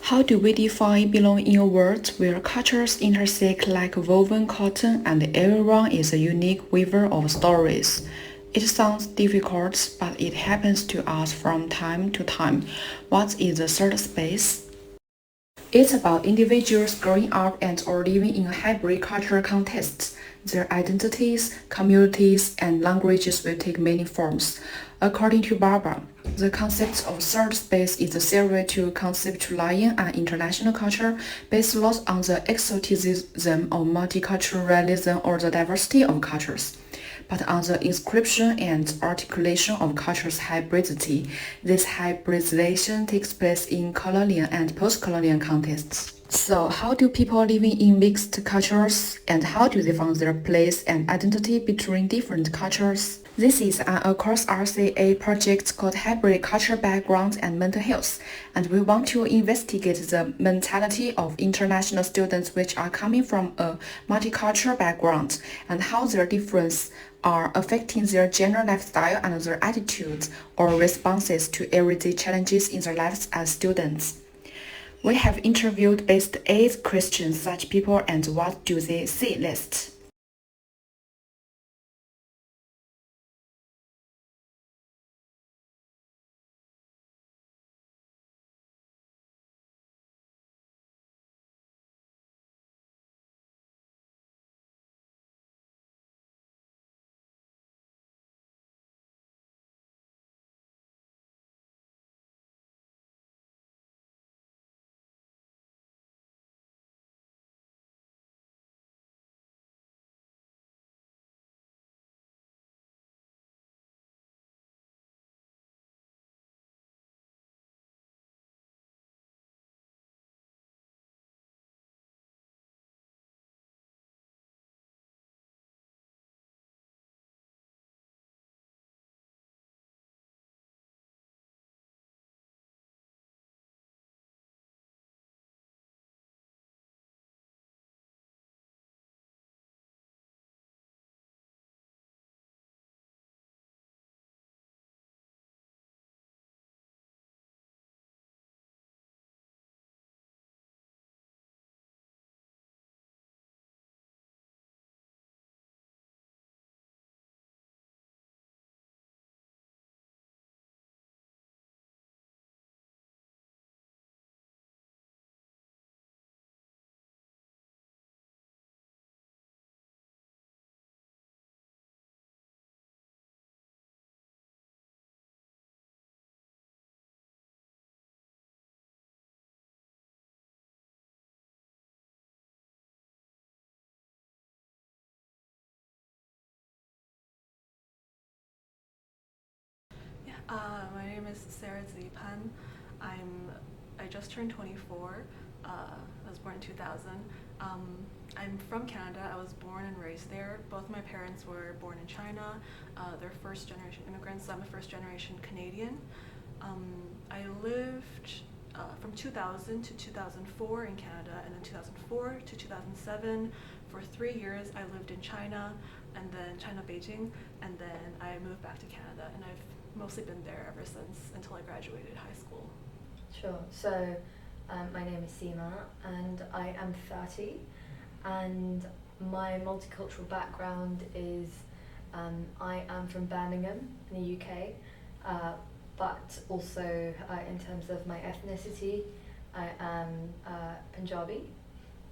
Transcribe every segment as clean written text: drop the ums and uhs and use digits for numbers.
How do we define belong in a world where cultures intersect like woven cotton and everyone is a unique weaver of stories? It sounds difficult, but it happens to us from time to time. What is the third space? It's about individuals growing up and or living in a hybrid cultural context. Their identities, communities, and languages will take many forms. According to Barbara, the concept of third space is a theory to conceptualize an international culture based not on the exoticism of multiculturalism or the diversity of cultures, but on the inscription and articulation of culture's hybridity. This hybridization takes place in colonial and post-colonial contexts. So how do people living in mixed cultures and how do they find their place and identity between different cultures? This is an Across RCA project called Hybrid Cultural Background and Mental Health, and we want to investigate the mentality of international students which are coming from a multicultural background and how their differences are affecting their general lifestyle and their attitudes or responses to everyday challenges in their lives as students. We have interviewed based 8 questions such people and what do they see list. My name is Sarah Zipan. I just turned 24. I was born in 2000. Um, I'm from Canada. I was born and raised there. Both my parents were born in China. They're first generation immigrants. So I'm a first generation Canadian. Um, I lived from 2000 to 2004 in Canada, and then 2004 to 2007. For 3 years, I lived in China, and then China, Beijing, and then I moved back to Canada, and I've mostly been there ever since until I graduated high school. Sure. So, my name is Seema, and I am 30, and my multicultural background is I am from Birmingham in the UK, but also in terms of my ethnicity, I am Punjabi,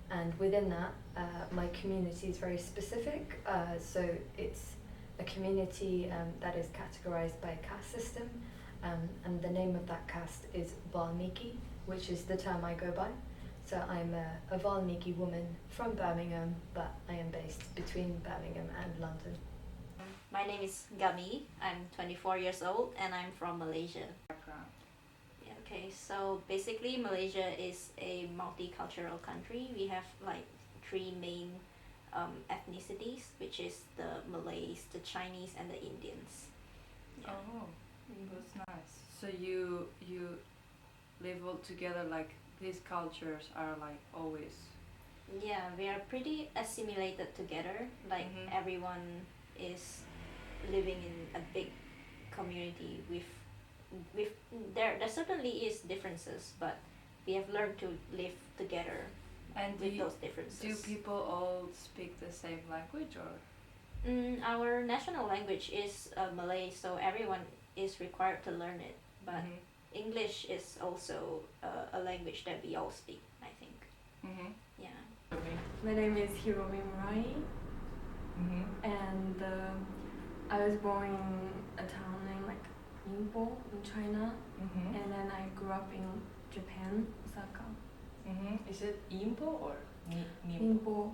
and within that, my community is very specific. So it's a community that is categorized by a caste system, and the name of that caste is Valmiki, which is the term I go by. So I'm a Valmiki woman from Birmingham, but I am based between Birmingham and London. My name is Gami. I'm 24 years old and I'm from Malaysia. Background. Yeah, okay, so basically Malaysia is a multicultural country. We have like three main ethnicities, which is the Malays, the Chinese, and the Indians. Yeah. Oh, that's nice. So you live all together, like these cultures are like always. Yeah, we are pretty assimilated together. Like everyone is living in a big community with there certainly is differences, but we have learned to live together And with those differences. do people all speak the same language or? Our national language is Malay, so everyone is required to learn it. But English is also a language that we all speak, I think. Yeah. My name is Hiromi Murai, and I was born in a town named like Ningbo in China, and then I grew up in Japan, Osaka. Is it Impo or Ningbo.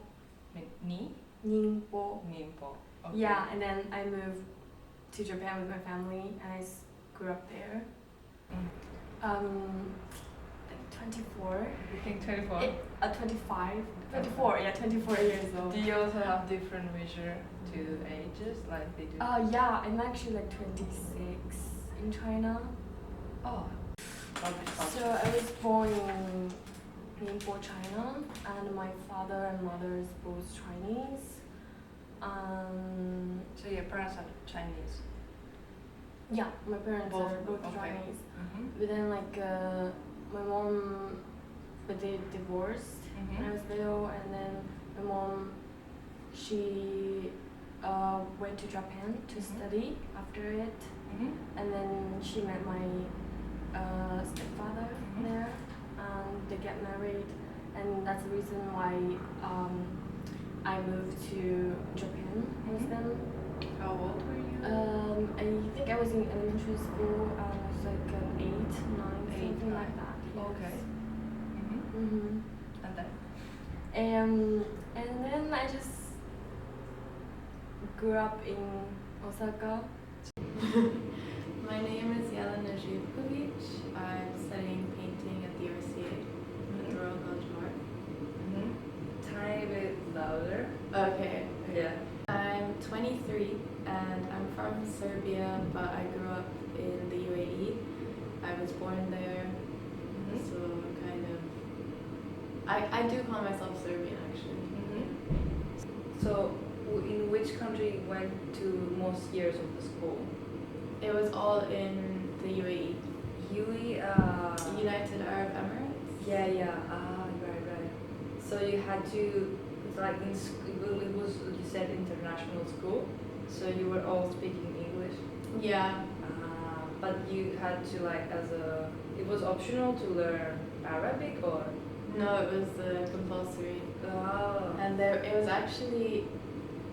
Ni? Ningbo. Nimpo. Okay. Yeah, and then I moved to Japan with my family, and I grew up there. Like 24. You think 24? 25. 24. Yeah, 24 years old. Do you also have different measure to ages like they do? Yeah, I'm actually like 26 in China. Oh. So I was born in Ningbo, China, and my father and mother is both Chinese. So your parents are Chinese? Yeah, my parents Both, are both okay. Chinese. But then like my mom, but they divorced when I was little, and then my mom, she went to Japan to study after it, and then she met my stepfather there, and they get married, and that's the reason why I moved to Japan with them. How old were you? I think I was in elementary school. I was like 8, 9, something like that. Yes. Okay. And then? And then I just grew up in Osaka. My name is Jelena Živkovic. I'm studying painting at the RCA, at the Royal College of Art. Tiny bit louder. Okay. Yeah. I'm 23 and I'm from Serbia, but I grew up in the UAE. I was born there, so kind of. I do call myself Serbian actually. So, in which country you went to most years of the school? It was all in the UAE. United Arab Emirates. Yeah. Right. So you had to, it's like in school, it was, you said international school, so you were all speaking English? Yeah. But you had to it was optional to learn Arabic or? No, it was compulsory. Oh. And it was actually,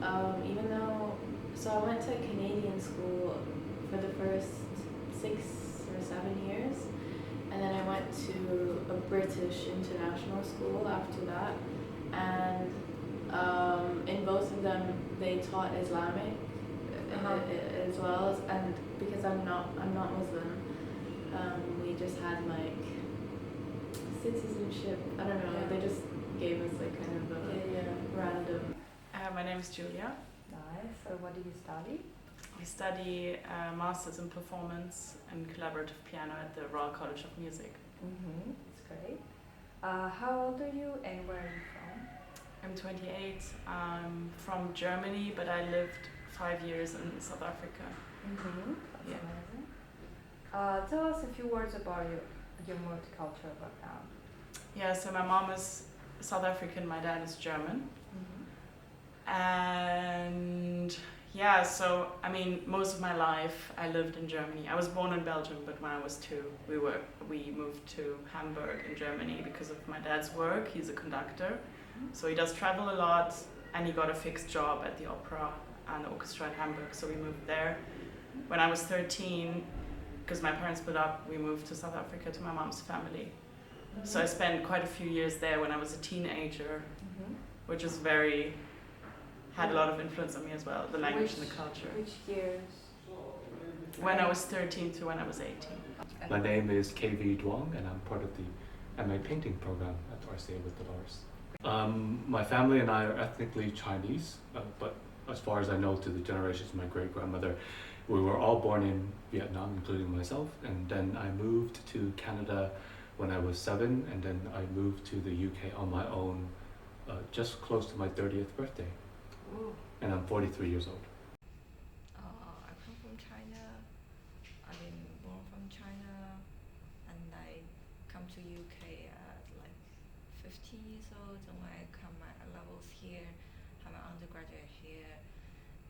even though, so I went to Canadian school for the first 6 or 7 years, and then I went to a British international school after that, and in both of them they taught Islamic as well, and because I'm not Muslim, we just had like citizenship. I don't know. They just gave us like kind of a random. My name is Julia. Nice. So what do you study? I study Masters in Performance and Collaborative Piano at the Royal College of Music. That's great. How old are you and where are you from? I'm 28. I'm from Germany, but I lived 5 years in South Africa. That's Yeah. amazing. Tell us a few words about your multicultural background. Yeah, so my mom is South African, my dad is German. And yeah, so I mean, most of my life I lived in Germany. I was born in Belgium, but when I was 2, we moved to Hamburg in Germany because of my dad's work. He's a conductor, so he does travel a lot, and he got a fixed job at the opera and the orchestra in Hamburg, so we moved there. When I was 13, because my parents split up, we moved to South Africa to my mom's family. So I spent quite a few years there when I was a teenager, which is had a lot of influence on me as well, the language and the culture. Which years? When I was 13 to when I was 18. My name is KV Duong, and I'm part of the MA painting program at RCA with Dolores. My family and I are ethnically Chinese, but as far as I know, to the generations of my great-grandmother, we were all born in Vietnam, including myself, and then I moved to Canada when I was 7, and then I moved to the UK on my own just close to my 30th birthday. Ooh. And I'm 43 years old. I come from China. I've been born from China, and I come to UK 18 years old and when I come my levels here, have my undergraduate here,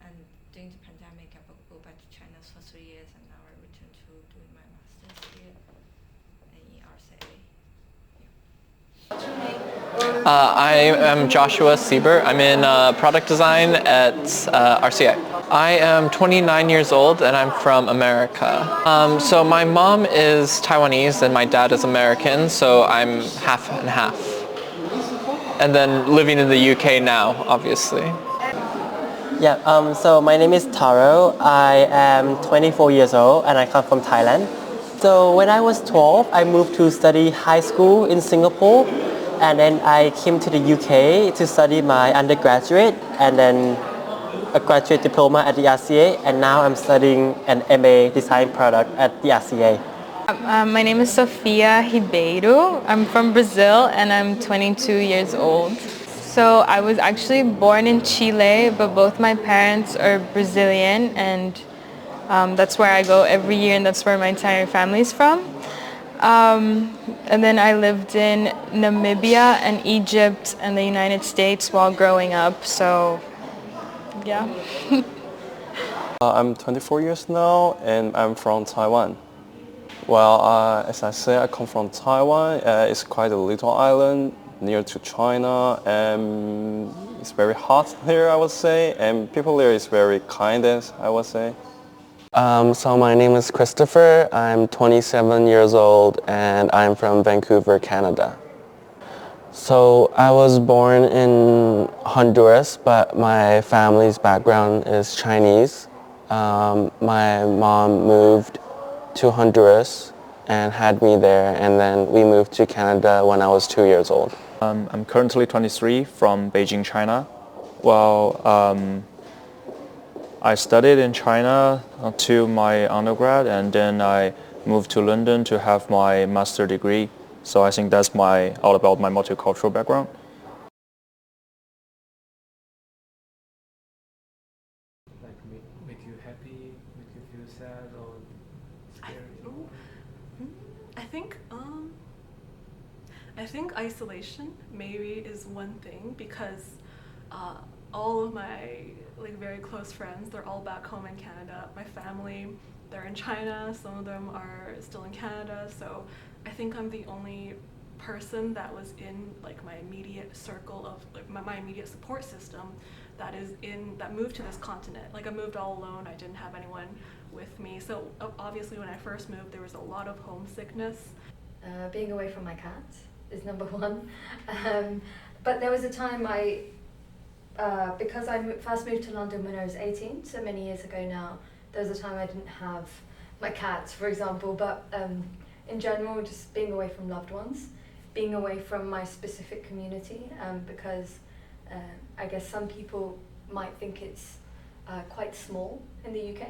and during the pandemic I go back to China for 3 years and now I return to doing my master's here in RCA. I am Joshua Sieber. I'm in product design at RCA. I am 29 years old and I'm from America. So my mom is Taiwanese and my dad is American, so I'm half and half. And then living in the UK now, obviously. Yeah, so my name is Taro. I am 24 years old and I come from Thailand. So when I was 12, I moved to study high school in Singapore, and then I came to the UK to study my undergraduate and then a graduate diploma at the RCA, and now I'm studying an MA design product at the RCA. My name is Sofia Ribeiro. I'm from Brazil and I'm 22 years old. So I was actually born in Chile, but both my parents are Brazilian, and that's where I go every year, and that's where my entire family is from. And then I lived in Namibia and Egypt and the United States while growing up, so yeah. I'm 24 years now and I'm from Taiwan. Well, as I said, I come from Taiwan. It's quite a little island near to China, and it's very hot here, I would say, and people there is very kind, I would say. So my name is Christopher. I'm 27 years old and I'm from Vancouver, Canada. So I was born in Honduras, but my family's background is Chinese. My mom moved to Honduras and had me there, and then we moved to Canada when I was 2 years old. I'm currently 23 from Beijing, China. Well, I studied in China until my undergrad, and then I moved to London to have my master degree. So I think that's all about my multicultural background. Like make you happy, make you feel sad or scared? I think isolation maybe is one thing, because all of my very close friends, they're all back home in Canada. My family, they're in China, some of them are still in Canada, so I think I'm the only person that was in my immediate circle of my immediate support system that moved to this continent. I moved all alone, I didn't have anyone with me, so obviously when I first moved there was a lot of homesickness. Being away from my cat is number one. But there was a time because I first moved to London when I was 18, so many years ago now, there was a time I didn't have my cats, for example, but in general, just being away from loved ones, being away from my specific community, because I guess some people might think it's quite small in the UK,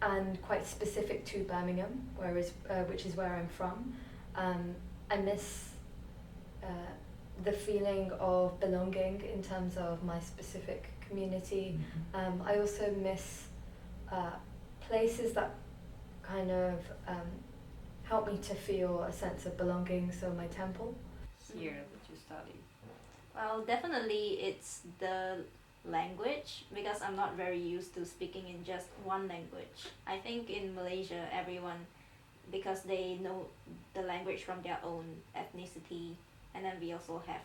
and quite specific to Birmingham, which is where I'm from. I miss the feeling of belonging in terms of my specific community. I also miss places that kind of help me to feel a sense of belonging, so my temple. Here that you study? Well, definitely it's the language, because I'm not very used to speaking in just one language. I think in Malaysia everyone, because they know the language from their own ethnicity, and then we also have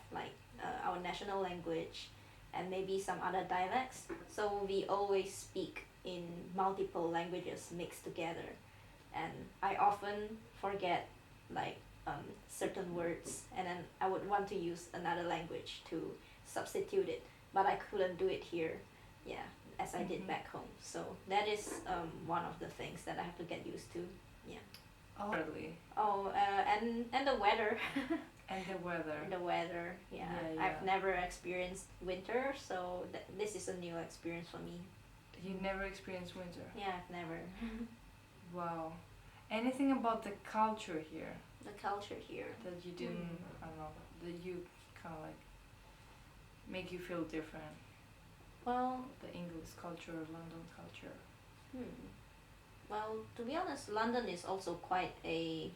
our national language and maybe some other dialects, so we always speak in multiple languages mixed together, and I often forget certain words, and then I would want to use another language to substitute it, but I couldn't do it here, as I did back home. So that is one of the things that I have to get used to. And the weather. And the weather. The weather, yeah. I've never experienced winter, so this is a new experience for me. You never experienced winter? Yeah, I've never. Wow. Anything about the culture here? The culture here. That you didn't, I don't know, that you kind of make you feel different? Well, the English culture, London culture. Well, to be honest, London is also quite a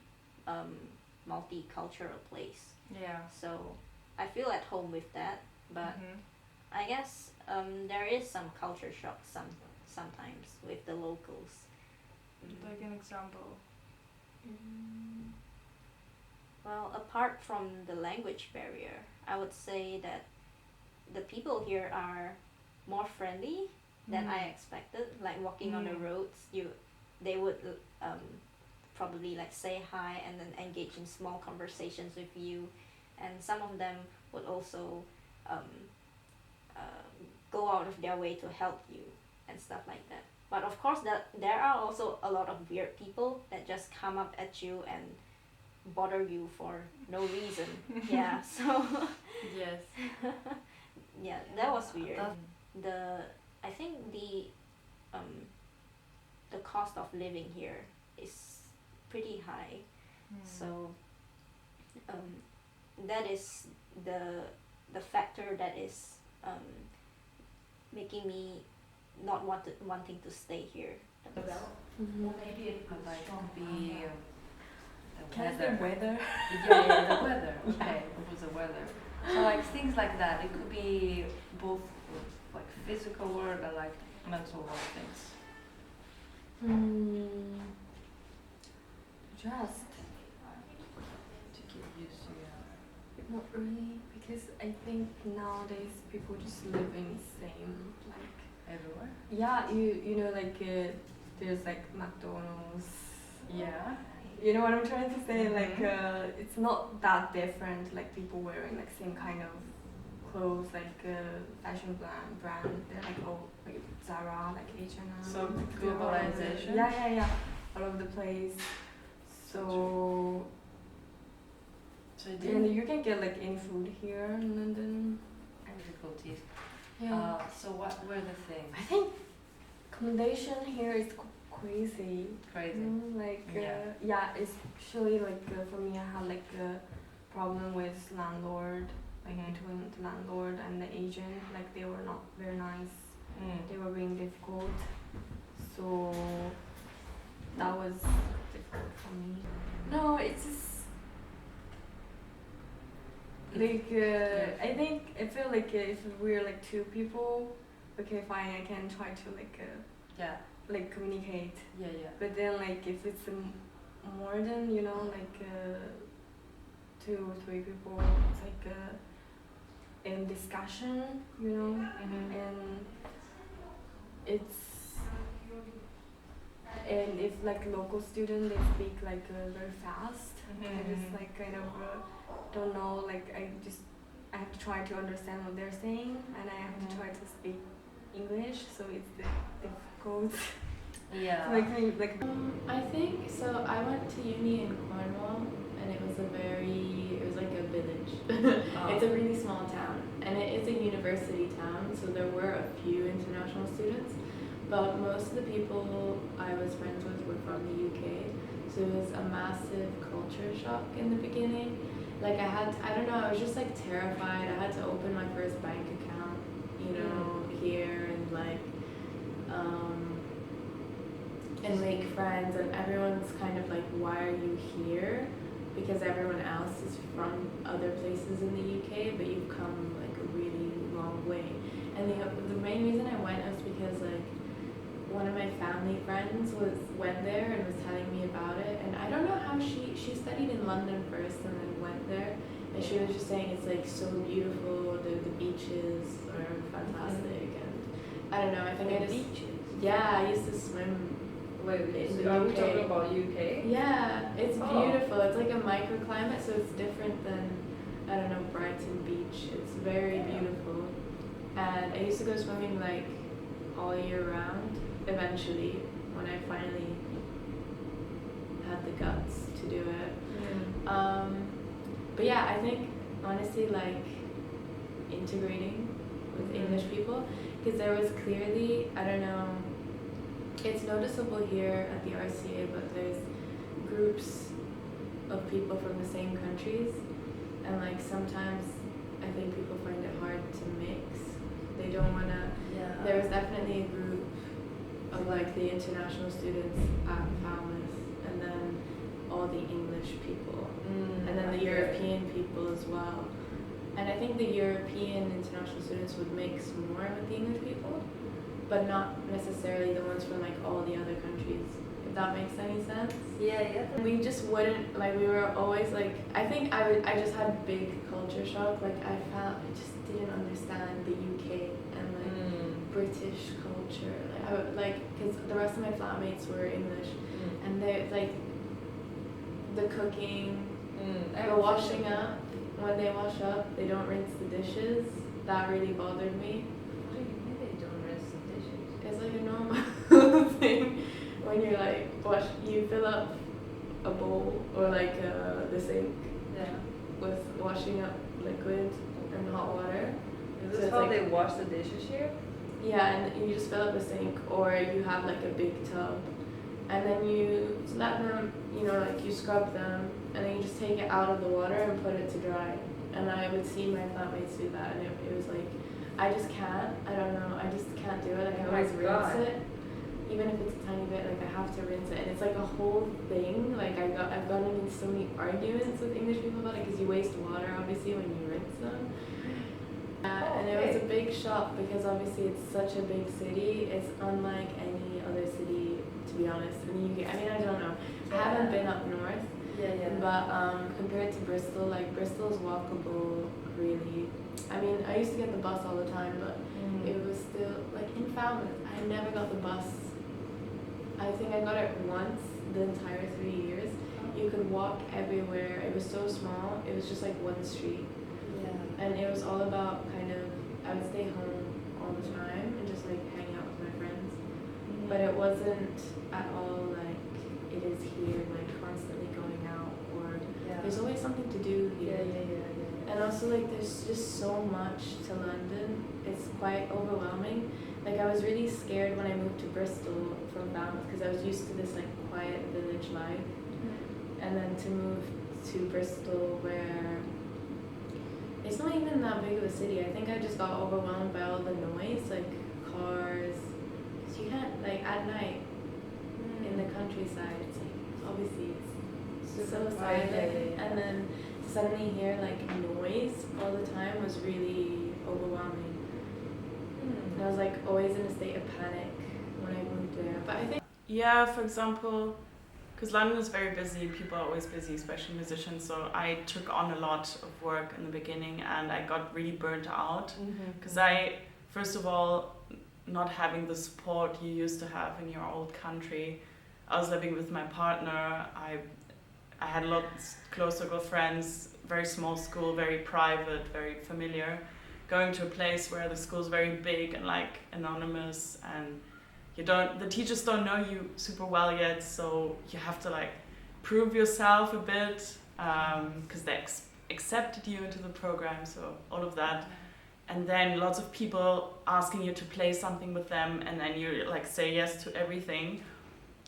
multicultural place. Yeah. So I feel at home with that, but I guess there is some culture shock sometimes with the locals. Like an example. Well, apart from the language barrier, I would say that the people here are more friendly than I expected. Like walking on the roads, they would probably like say hi and then engage in small conversations with you, and some of them would also go out of their way to help you and stuff like that. But of course, there are also a lot of weird people that just come up at you and bother you for no reason. Yeah, so Yes. yeah, that was weird. I think the cost of living here is pretty high. So that is the factor that is making me not wanting to stay here. Well, maybe it could be the Can I say weather? Yeah, the weather. Okay, it was the weather. So like things like that. It could be both like physical work and like mental work things. Just To get used to not really, because I think nowadays people just live in the same like everywhere. yeah, you know like there's like McDonald's. Yeah. You know what I'm trying to say? Like it's not that different. Like people wearing like same kind of clothes, like fashion brand. They're like all like Zara, like H&M. So globalization. Yeah, all over the place. So and you can get like any food here in London. Difficulties. Yeah. So what were the things? I think accommodation here is crazy. Crazy. You know, like yeah, especially like for me, I had like a problem with landlord, like between the landlord and the agent. Like they were not very nice. They were being difficult. So that was difficult for me. No, it's just like I feel like if we're like two people, okay, fine, I can try to like communicate. Yeah. But then like if it's more than like 2 or 3 people, it's like in discussion, and and if like local student they speak like very fast, I just like kind of don't know, like I have to try to understand what they're saying, and I have to try to speak English, so it's difficult. Yeah. I think so. I went to uni in Cornwall, and it was like a village. It's a really small town, and it is a university town, so there were a few international students, but most of the people I was friends with were from the UK, so it was a massive culture shock in the beginning. Like I was just like terrified. I had to open my first bank account, here, and like and make friends, and everyone's kind of like, why are you here? Because everyone else is from other places in the UK, but you've come like a really long way. And the main reason I went was because like one of my family friends went there and was telling me about it, and I don't know how she studied in London first and then went there, and she was just saying it's like so beautiful, the beaches are fantastic, and I don't know, I think I used to swim. Wait, are we talking about UK? Yeah, it's beautiful. It's like a microclimate, so it's different than, I don't know, Brighton Beach. It's very beautiful. And I used to go swimming like all year round, eventually, when I finally had the guts to do it. But yeah, I think, honestly, like, integrating with English people, because there was clearly, I don't know, it's noticeable here at the RCA, but there's groups of people from the same countries, and like sometimes I think people find it hard to mix. They don't want to. Yeah. There was definitely a group of like the international students at Falmouth, and then all the English people, and then the European people as well. And I think the European international students would mix more with the English people, but not necessarily the ones from like all the other countries. If that makes any sense. Yeah. We just wouldn't, like, we were always like, I think I just had big culture shock. Like I just didn't understand the UK and like British culture. Because the rest of my flatmates were English, and they like the cooking, the washing up. When they wash up, they don't rinse the dishes. That really bothered me. What do you mean they don't rinse the dishes? It's like a normal thing when you're like you fill up a bowl or like the sink with washing up liquid and hot water. Is this how they wash the dishes here? Yeah, and you just fill up a sink, or you have like a big tub, and then you let them, like you scrub them, and then you just take it out of the water and put it to dry. And I would see my flatmates do that, and it was like, I just can't. I don't know. I just can't do it. Like I always rinse it, even if it's a tiny bit. Like I have to rinse it, and it's like a whole thing. Like I've gotten into so many arguments with English people about it because you waste water obviously when you rinse them. And it was a big shock because obviously it's such a big city. It's unlike any other city, to be honest. In the UK, I mean, I don't know. I haven't been up north. But compared to Bristol, like Bristol's walkable, really. I mean, I used to get the bus all the time, but it was still like in Falmouth. I never got the bus. I think I got it once the entire 3 years. You could walk everywhere. It was so small. It was just like one street. And it was all about I would stay home all the time and just like hang out with my friends. But it wasn't at all like it is here, like constantly going out, or there's always something to do here. And also like there's just so much to London. It's quite overwhelming. Like I was really scared when I moved to Bristol from Falmouth because I was used to this like quiet village life. And then to move to Bristol where it's not even that big of a city. I think I just got overwhelmed by all the noise, like cars. Cause you can't, like at night in the countryside, it's like, obviously it's so silent. And then to suddenly hear like noise all the time was really overwhelming. And I was like always in a state of panic when I moved there. But I think for example, because London is very busy, people are always busy, especially musicians, so I took on a lot of work in the beginning and I got really burnt out because first of all, not having the support you used to have in your old country. I was living with my partner, I had a lot close circle of friends, very small school, very private, very familiar, going to a place where the school's very big and like anonymous, and the teachers don't know you super well yet, so you have to like prove yourself a bit because they accepted you into the program, so all of that. And then lots of people asking you to play something with them, and then you like say yes to everything,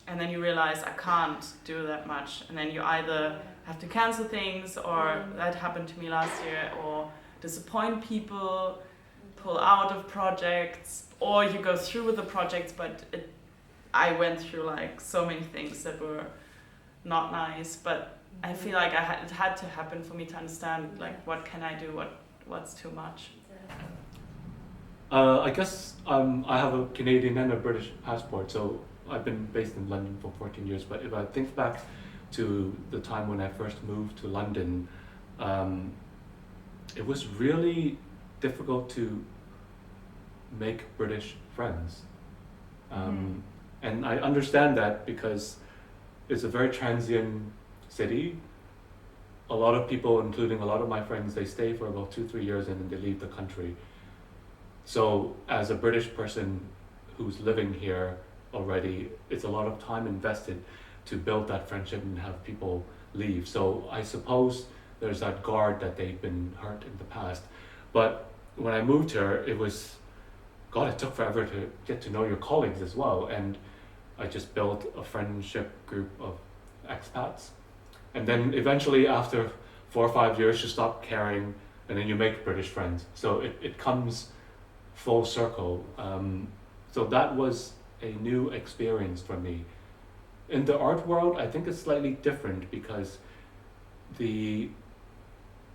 and then you realize I can't do that much, and then you either have to cancel things, or that happened to me last year, or disappoint people, pull out of projects, or you go through with the projects, but I went through like so many things that were not nice, but I feel like it had to happen for me to understand like what can I do, what's too much. I guess I have a Canadian and a British passport, so I've been based in London for 14 years, but if I think back to the time when I first moved to London, it was really difficult to make British friends. And I understand that because it's a very transient city. A lot of people, including a lot of my friends, they stay for about 2-3 years and then they leave the country. So as a British person who's living here already, it's a lot of time invested to build that friendship and have people leave. So I suppose there's that guard that they've been hurt in the past. But when I moved here, it took forever to get to know your colleagues as well. And I just built a friendship group of expats. And then eventually after 4 or 5 years, you stop caring and then you make British friends. So it comes full circle. So that was a new experience for me. In the art world, I think it's slightly different because the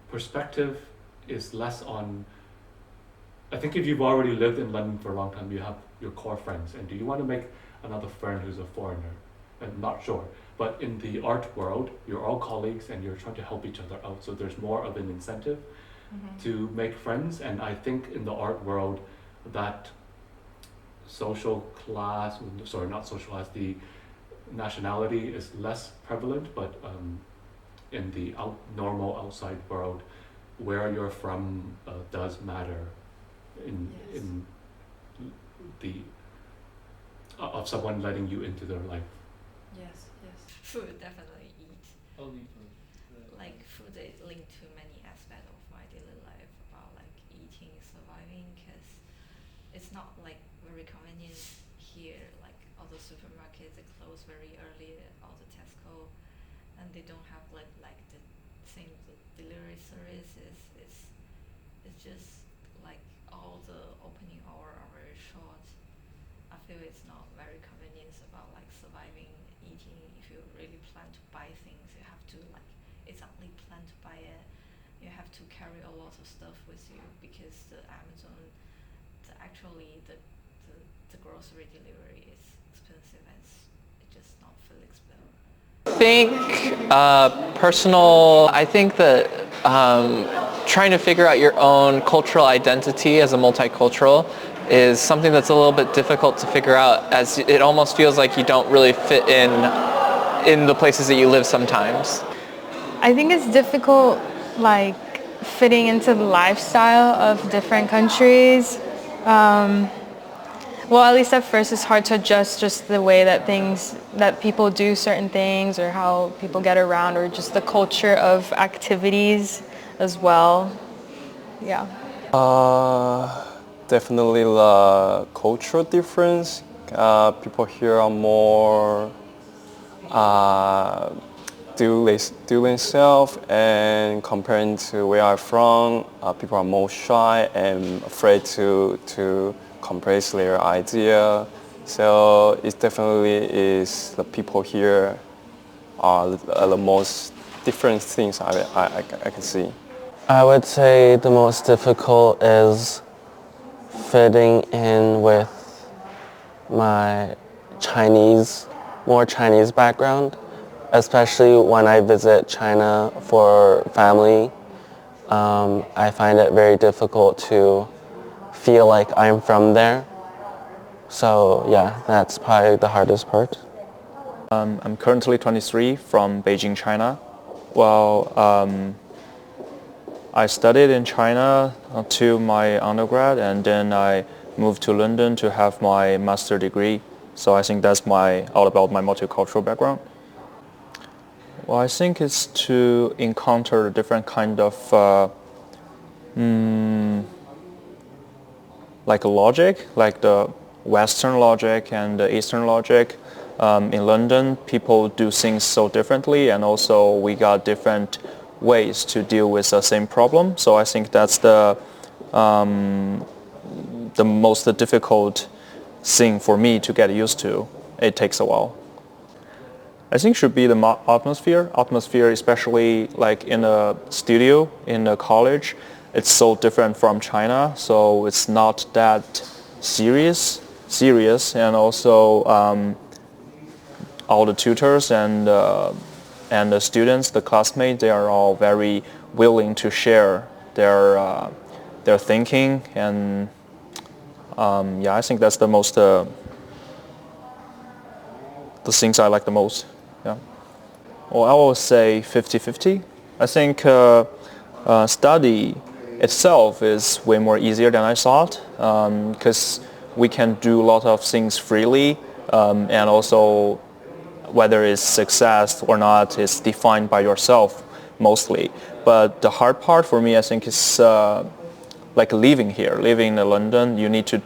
perspective is less on, I think if you've already lived in London for a long time, you have your core friends, and do you want to make another friend who's a foreigner? I'm not sure. But in the art world, you're all colleagues and you're trying to help each other out, so there's more of an incentive to make friends. And I think in the art world, that social class, sorry, not social class, the nationality is less prevalent, but in the normal outside world, where you're from does matter in the of someone letting you into their life. Yes, yes. Food, definitely eat. Only Like food is linked to many aspects of my daily life about like eating, surviving, because it's not like very convenient here. Like all the supermarkets, they close very early, all the Tesco, and they don't have like the same delivery services. It's just like all the opening hour are very short. I feel it's not very convenient about like surviving, eating. If you really plan to buy things, you have to like exactly plan to buy it. You have to carry a lot of stuff with you because the Amazon, the grocery delivery is expensive and it just not flexible. I think I think that trying to figure out your own cultural identity as a multicultural is something that's a little bit difficult to figure out, as it almost feels like you don't really fit in the places that you live sometimes. I think it's difficult, like fitting into the lifestyle of different countries. Well, at least at first it's hard to adjust just the way that people do certain things, or how people get around, or just the culture of activities as well. Yeah. Definitely the cultural difference. People here are more do themselves, and comparing to where I'm from, people are more shy and afraid to compress their idea. So it definitely is the people here are the most different things I can see. I would say the most difficult is fitting in with my more Chinese background, especially when I visit China for family. I find it very difficult to feel like I'm from there. So yeah, that's probably the hardest part. I'm currently 23 from Beijing, China. Well, I studied in China to my undergrad, and then I moved to London to have my master degree. So I think that's all about my multicultural background. Well, I think it's to encounter different kind of like logic, like the Western logic and the Eastern logic. In London, people do things so differently, and also we got different ways to deal with the same problem. So I think that's the most difficult thing for me to get used to. It takes a while. I think should be the atmosphere. Atmosphere, especially like in a studio, in a college, it's so different from China. So it's not that serious, and also all the tutors and the students, the classmates, they are all very willing to share their thinking, and yeah, I think that's the most the things I like the most. Yeah. Well, I will say 50-50. I think study itself is way more easier than I thought, because we can do a lot of things freely, and also whether it's success or not is defined by yourself mostly. But the hard part for me, I think, is like living in London. You need to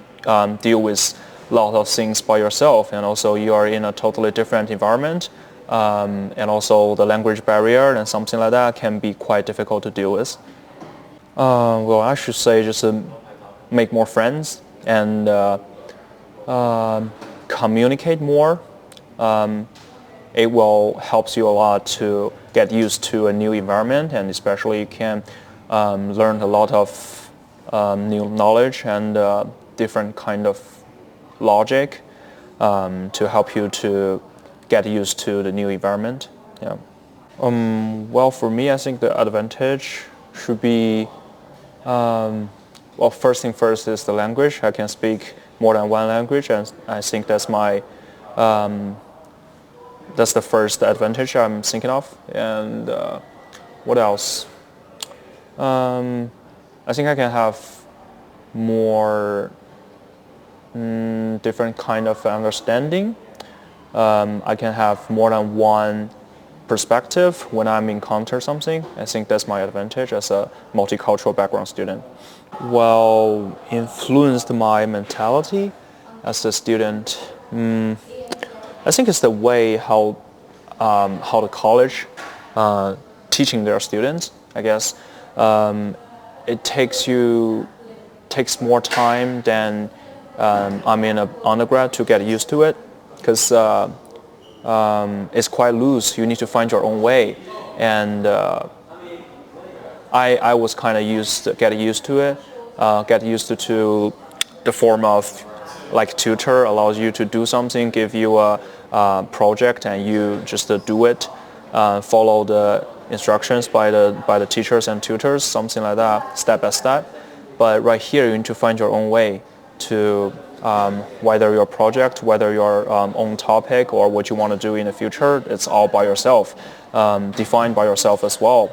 deal with a lot of things by yourself, and also you are in a totally different environment, and also the language barrier and something like that can be quite difficult to deal with. Well, I should say just make more friends and communicate more. it will helps you a lot to get used to a new environment, and especially you can learn a lot of new knowledge and different kind of logic to help you to get used to the new environment. Yeah. Well, for me, I think the advantage should be, well, first thing first is the language. I can speak more than one language, and I think that's that's the first advantage I'm thinking of. And what else? I think I can have more different kind of understanding. I can have more than one perspective when I'm encounter something. I think that's my advantage as a multicultural background student. Well, influenced my mentality as a student. I think it's the way how the college teaching their students. I guess it takes more time than I'm in an undergrad to get used to it, because it's quite loose. You need to find your own way, and I was kind of get used to it, get used to the form of like tutor allows you to do something, give you a project, and you just do it, follow the instructions by the teachers and tutors, something like that, step by step. But right here, you need to find your own way to whether your project, whether your own topic, or what you want to do in the future. It's all by yourself, defined by yourself as well.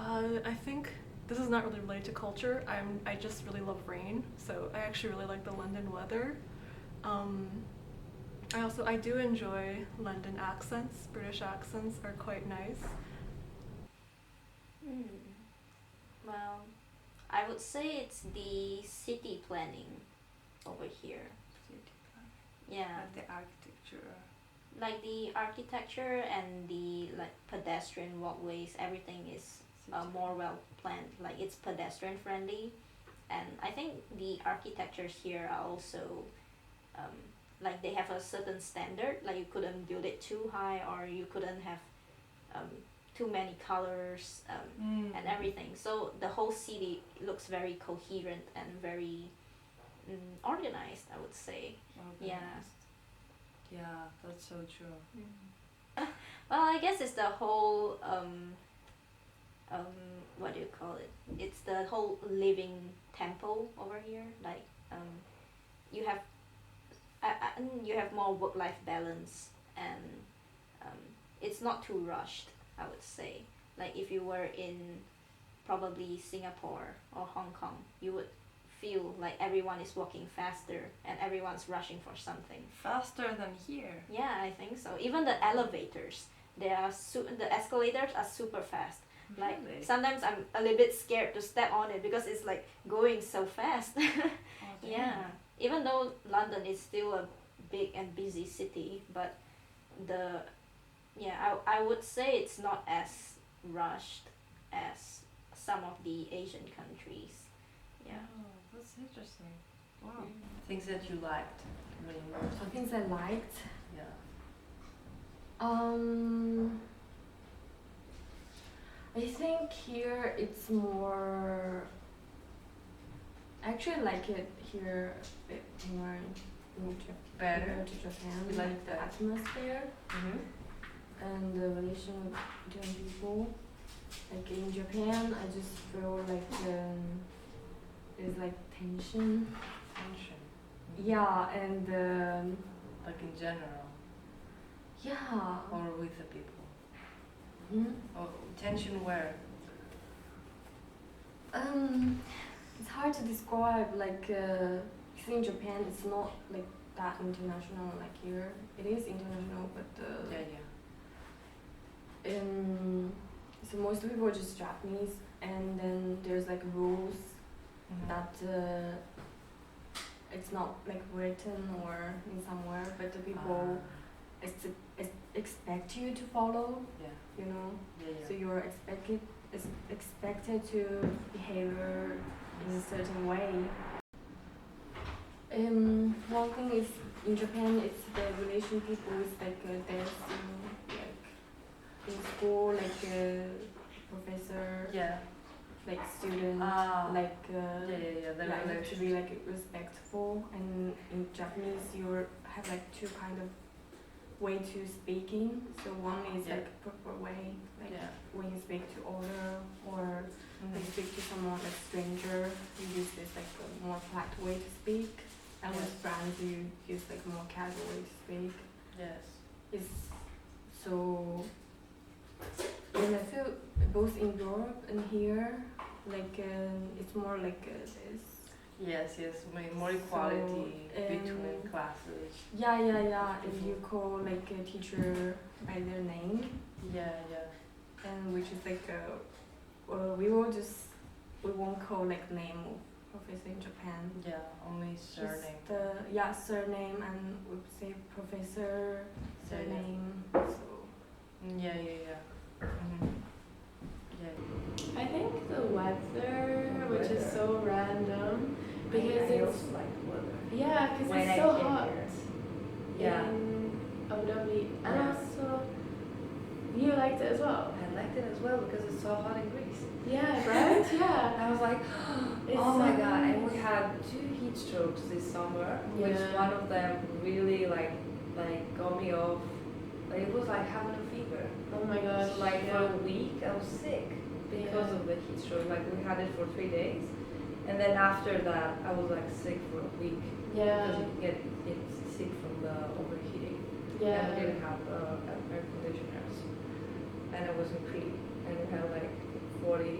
I think this is not really related to culture. I just really love rain, so I actually really like the London weather. I do enjoy London accents. British accents are quite nice. Well, I would say it's the city planning over here. Yeah. Like the architecture. Like the architecture and the like pedestrian walkways, everything is more well planned. Like it's pedestrian friendly, and I think the architectures here are also like they have a certain standard. Like you couldn't build it too high, or you couldn't have too many colors and everything. So the whole city looks very coherent and very organized, I would say. Yeah. Yeah, that's so true. Well, I guess it's the whole what do you call it? It's the whole living tempo over here. Like you have you have more work-life balance, and it's not too rushed, I would say. Like if you were in probably Singapore or Hong Kong, you would feel like everyone is walking faster and everyone's rushing for something. Faster than here. Yeah, I think so. Even the elevators, the escalators are super fast. Like Really? sometimes I'm a little bit scared to step on it because it's like going so fast. Yeah. Even though London is still a big and busy city, but I would say it's not as rushed as some of the Asian countries. Yeah. Oh, that's interesting. Wow. Things that you liked when you were. Things I liked. Yeah. I think here it's more. I actually like it here a bit more Better? compared to Japan. You like the that? atmosphere and the relation between people. Like in Japan, I just feel like there's like tension. Tension. Yeah, and Like in general. yeah. Or with the people. Oh, tension where? It's hard to describe. Like, because in Japan, it's not like that international like here. It is international, but so most people are just Japanese, and then there's like rules that it's not like written or in somewhere, but the people expect you to follow. Yeah. You know. Yeah. So you're expected to behave in a certain way. One thing is in Japan, it's the relation people is like there's like in school like professor, like student, like you have to be like respectful. And in Japanese, you have like two kind of way to speaking. So one is like proper way, like when you speak to older or when you speak to someone like stranger, you use this like a more flat way to speak. And with friends, you use like more casual way to speak. Yes. It's so. And I feel both in Europe and here, like it's more like this. Yes, more equality between classes. Yeah. If you call like a teacher by their name. Yeah. And which is like we won't call like name of professor in Japan. Yeah, only surname. Just, surname, and we would say professor surname. So. Yeah. I think the weather, which is so random, because it's like weather. yeah, because When it's I so came hot here. Yeah. in Abu Dhabi, and Yeah. also you liked it as well. I liked it as well because it's so hot in Greece. Yeah, right? Yeah. I was like, It's oh my so god! And nice. we had 2 heat strokes this summer, which Yeah. one of them really like got me off. Like it was like having a fever. Oh my gosh. So like for yeah. a week I was sick because Yeah. of the heat stroke. Like we had it for 3 days, and then after that I was like sick for a week. Yeah. Because you get sick from the overheating. Yeah. And we didn't have air conditioners, and I was in Crete, and we had like 4 43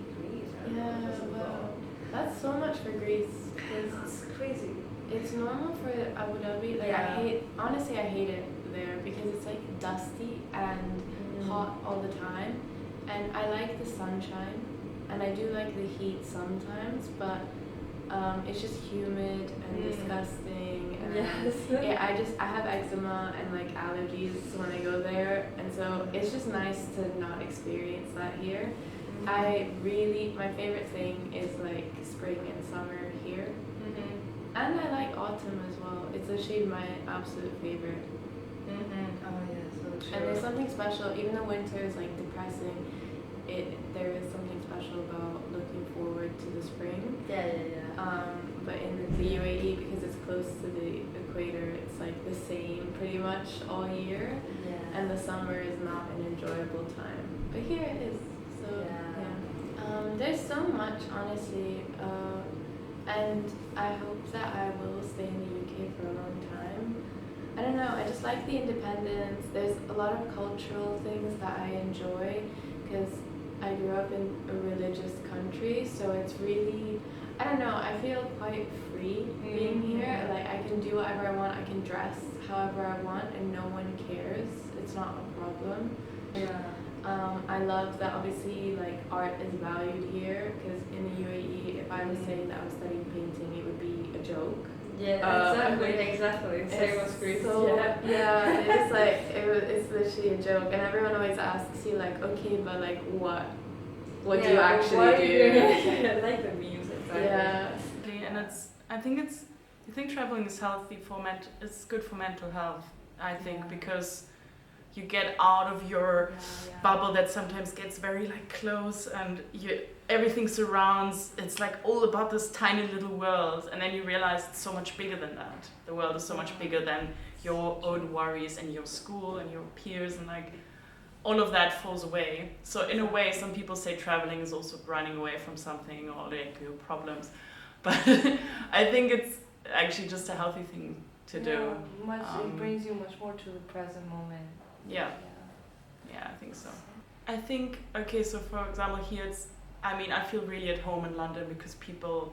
degrees. Yeah, wow. That's so much for Greece. 'Cause It's crazy. it's normal for Abu Dhabi. Like honestly, I hate it there because it's like dusty and hot all the time. And I like the sunshine, and I do like the heat sometimes, but it's just humid and disgusting. And I have eczema and like allergies when I go there, and so it's just nice to not experience that here. My favorite thing is like spring and summer here. And I like autumn as well. It's actually my absolute favorite. Oh yeah, so true. And there's something special, even though winter is like depressing, there is something special about looking forward to the spring. But in the UAE, because it's close to the equator, it's like the same pretty much all year. And the summer is not an enjoyable time. But here it is. So there's so much, honestly. And I hope that I will stay in the UK for a long time. I don't know, I just like the independence. There's a lot of cultural things that I enjoy because I grew up in a religious country, so it's really, I don't know, I feel quite free being here. Like I can do whatever I want, I can dress however I want and no one cares. It's not a problem. I love that obviously like art is valued here because in the UAE, if I was saying that I was studying painting, it would be a joke. Exactly. Same as Greece. So it's like it's literally a joke, and everyone always asks you like, okay, but like what do you actually do? Like the music. And I think traveling is healthy it's good for mental health. I think because you get out of your bubble that sometimes gets very like close, and everything surrounds. It's like all about this tiny little world, and then you realize it's so much bigger than that. The world is so much bigger than your own worries and your school and your peers, and like all of that falls away. So in a way, some people say traveling is also running away from something or like your problems, but I think it's actually just a healthy thing to do. It brings you much more to the present moment. I think so. I think, okay, so for example here I feel really at home in London because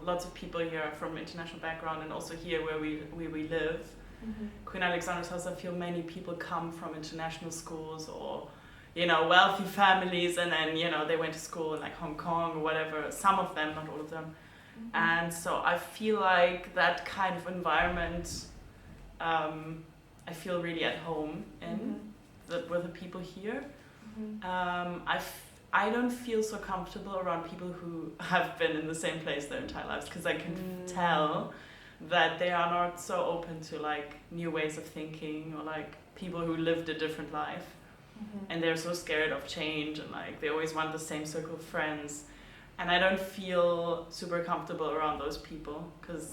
lots of people here are from international background, and also here where we live, Queen Alexandra's House, I feel many people come from international schools or, wealthy families, and then, they went to school in like Hong Kong or whatever, some of them, not all of them. And so I feel like that kind of environment, I feel really at home in. With the people here. I don't feel so comfortable around people who have been in the same place their entire lives, because I can tell that they are not so open to like new ways of thinking, or like people who lived a different life, and they're so scared of change, and like they always want the same circle of friends, and I don't feel super comfortable around those people because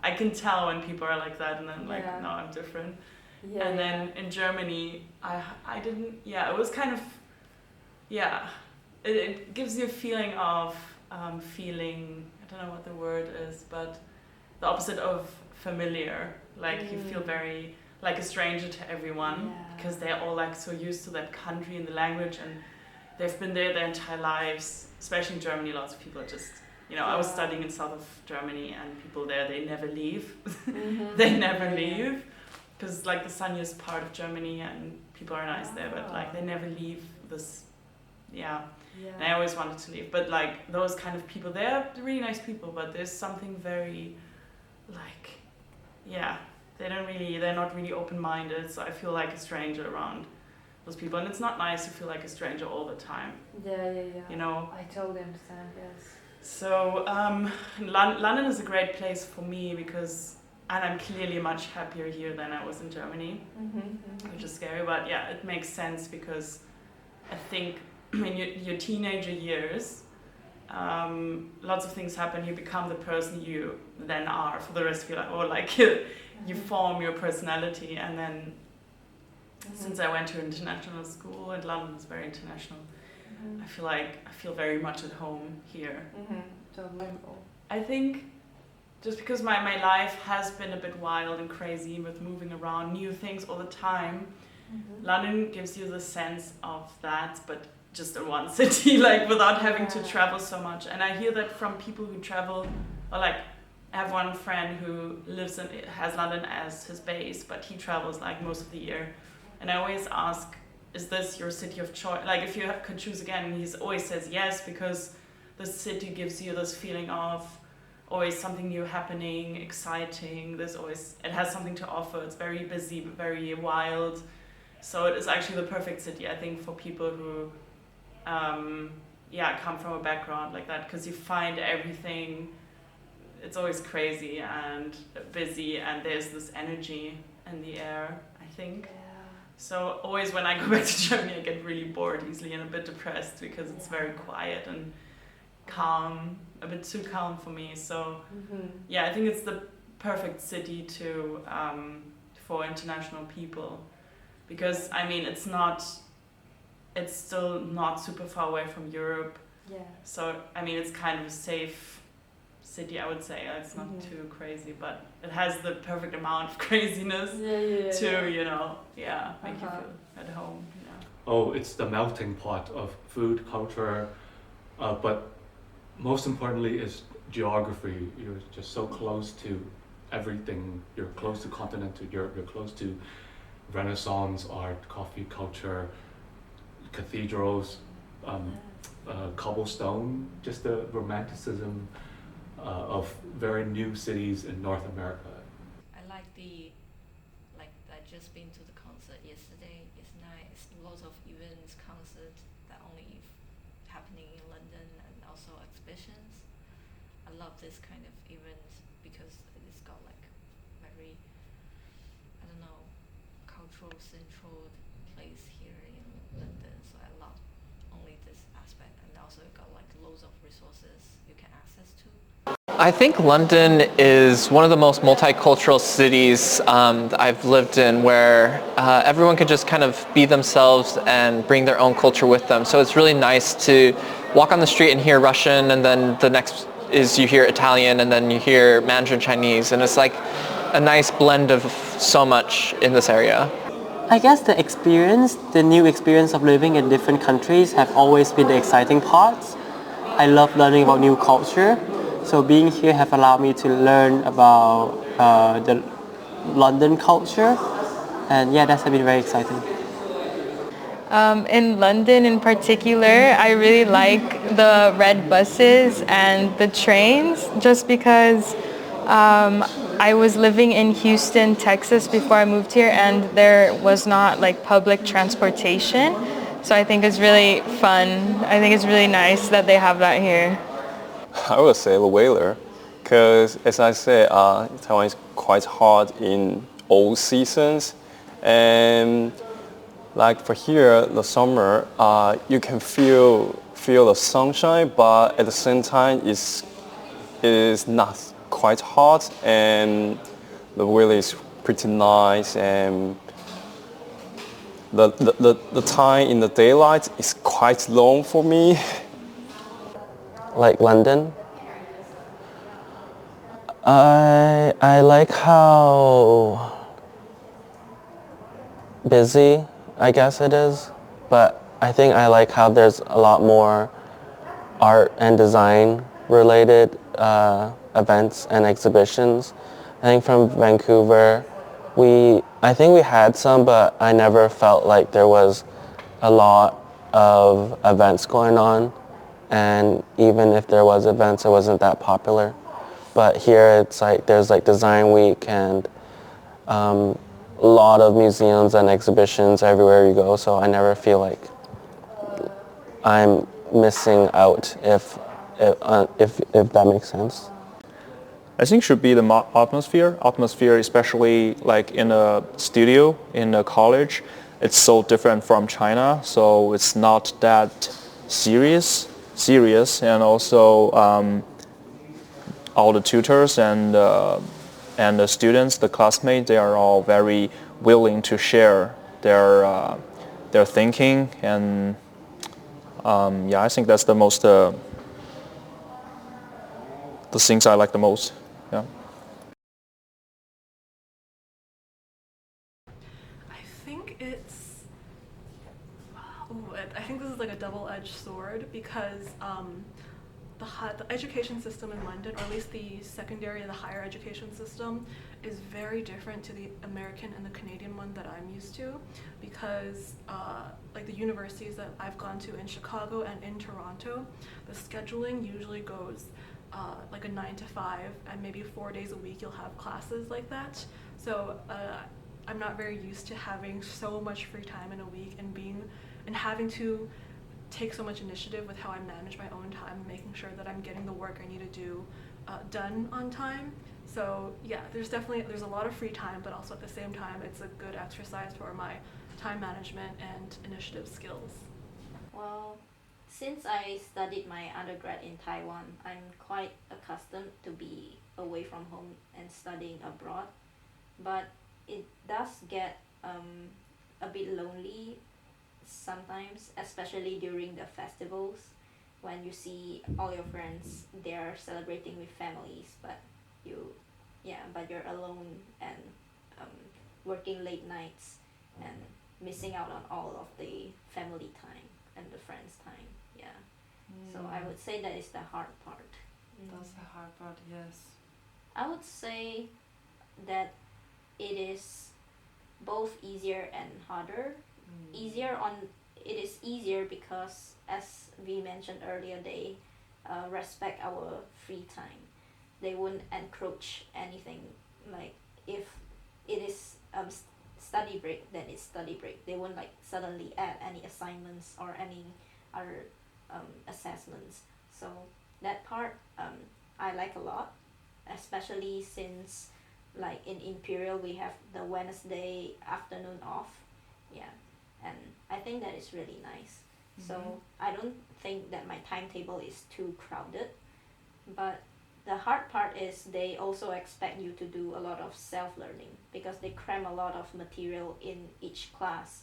I can tell when people are like that, and then like no, I'm different. And then in Germany, I didn't, it was kind of, it gives you a feeling of feeling, I don't know what the word is, but the opposite of familiar. Like you feel very like a stranger to everyone because they're all like so used to that country and the language, and they've been there their entire lives, especially in Germany. Lots of people are just, I was studying in south of Germany, and people there, they never leave. They never leave. Because like the sunniest part of Germany, and people are nice there, but like they never leave this, and I always wanted to leave. But like those kind of people, they're really nice people, but there's something very like, they're not really open-minded, so I feel like a stranger around those people, and it's not nice to feel like a stranger all the time. I totally understand, yes. So London is a great place for me because, and I'm clearly much happier here than I was in Germany, which is scary, but it makes sense because I think in your teenager years, lots of things happen. You become the person you then are for the rest of your life, or like you form your personality, and then since I went to international school, and London is very international, I feel very much at home here. I think just because my life has been a bit wild and crazy with moving around, new things all the time, London gives you the sense of that, but just in one city, like without having to travel so much. And I hear that from people who travel, or like I have one friend who has London as his base, but he travels like most of the year. And I always ask, is this your city of choice? Like if you could choose again, he always says yes, because the city gives you this feeling of always something new happening, exciting. It has something to offer. It's very busy, very wild. So it is actually the perfect city, I think, for people who come from a background like that, because you find everything, it's always crazy and busy, and there's this energy in the air, I think. So always when I go back to Germany, I get really bored easily and a bit depressed, because it's very quiet and calm, a bit too calm for me. So I think it's the perfect city for international people, because I mean it's still not super far away from Europe. Yeah. So I mean it's kind of a safe city, I would say. It's not too crazy, but it has the perfect amount of craziness to make you feel at home. Oh, it's the melting pot of food, culture, but most importantly is geography. You're just so close to everything. You're close to continental Europe. You're close to Renaissance art, coffee culture, cathedrals, cobblestone, just the romanticism of very new cities in North America. I like I just been to the concert yesterday. It's nice. Lots of events, concerts that only happening in London, and also exhibitions. I love this kind of events because it's got like very, I don't know, cultural central place here in London. So I love only this aspect, and also it got like loads of resources you can access to. I think London is one of the most multicultural cities that I've lived in, where everyone can just kind of be themselves and bring their own culture with them. So it's really nice to walk on the street and hear Russian, and then the next is you hear Italian, and then you hear Mandarin Chinese, and it's like a nice blend of so much in this area. I guess the new experience of living in different countries have always been the exciting parts. I love learning about new culture. So being here have allowed me to learn about the London culture, and that's been very exciting. In London in particular, I really like the red buses and the trains, just because I was living in Houston, Texas before I moved here, and there was not like public transportation. So I think it's really fun. I think it's really nice that they have that here. I would say the weather, because as I said, Taiwan is quite hot in all seasons, and like for here, the summer, you can feel the sunshine, but at the same time, it is not quite hot, and the weather is pretty nice, and the time in the daylight is quite long for me. Like London, I like how busy, I guess it is, but I think I like how there's a lot more art and design related events and exhibitions. I think from Vancouver, I think we had some, but I never felt like there was a lot of events going on. And even if there was events, it wasn't that popular. But here it's like there's like design week and a lot of museums and exhibitions everywhere you go. So I never feel like I'm missing out if that makes sense. I think should be the atmosphere. Atmosphere, especially like in a studio in a college, it's so different from China. So it's not that serious, and also all the tutors and the students, the classmates, they are all very willing to share their thinking, and I think that's the most the things I like the most. Yeah. I think this is like a double-edged sword because the education system in London, or at least the secondary and the higher education system, is very different to the American and the Canadian one that I'm used to, because like the universities that I've gone to in Chicago and in Toronto, the scheduling usually goes like a 9 to 5, and maybe 4 days a week you'll have classes like that. So I'm not very used to having so much free time in a week and having to take so much initiative with how I manage my own time and making sure that I'm getting the work I need to do done on time. So yeah, there's a lot of free time, but also at the same time it's a good exercise for my time management and initiative skills. Well, since I studied my undergrad in Taiwan, I'm quite accustomed to be away from home and studying abroad, but it does get a bit lonely sometimes, especially during the festivals, when you see all your friends, they're celebrating with families, but you're alone and working late nights and missing out on all of the family time and the friends time. So I would say that is the hard part. That's the hard part, yes. I would say that it is both easier and harder. It is easier because, as we mentioned earlier, they respect our free time. They wouldn't encroach anything. Like if it is study break, then it's study break. They won't like suddenly add any assignments or any other assessments. So that part I like a lot, especially since like in Imperial we have the Wednesday afternoon off. And I think that is really nice. So I don't think that my timetable is too crowded, but the hard part is they also expect you to do a lot of self-learning because they cram a lot of material in each class,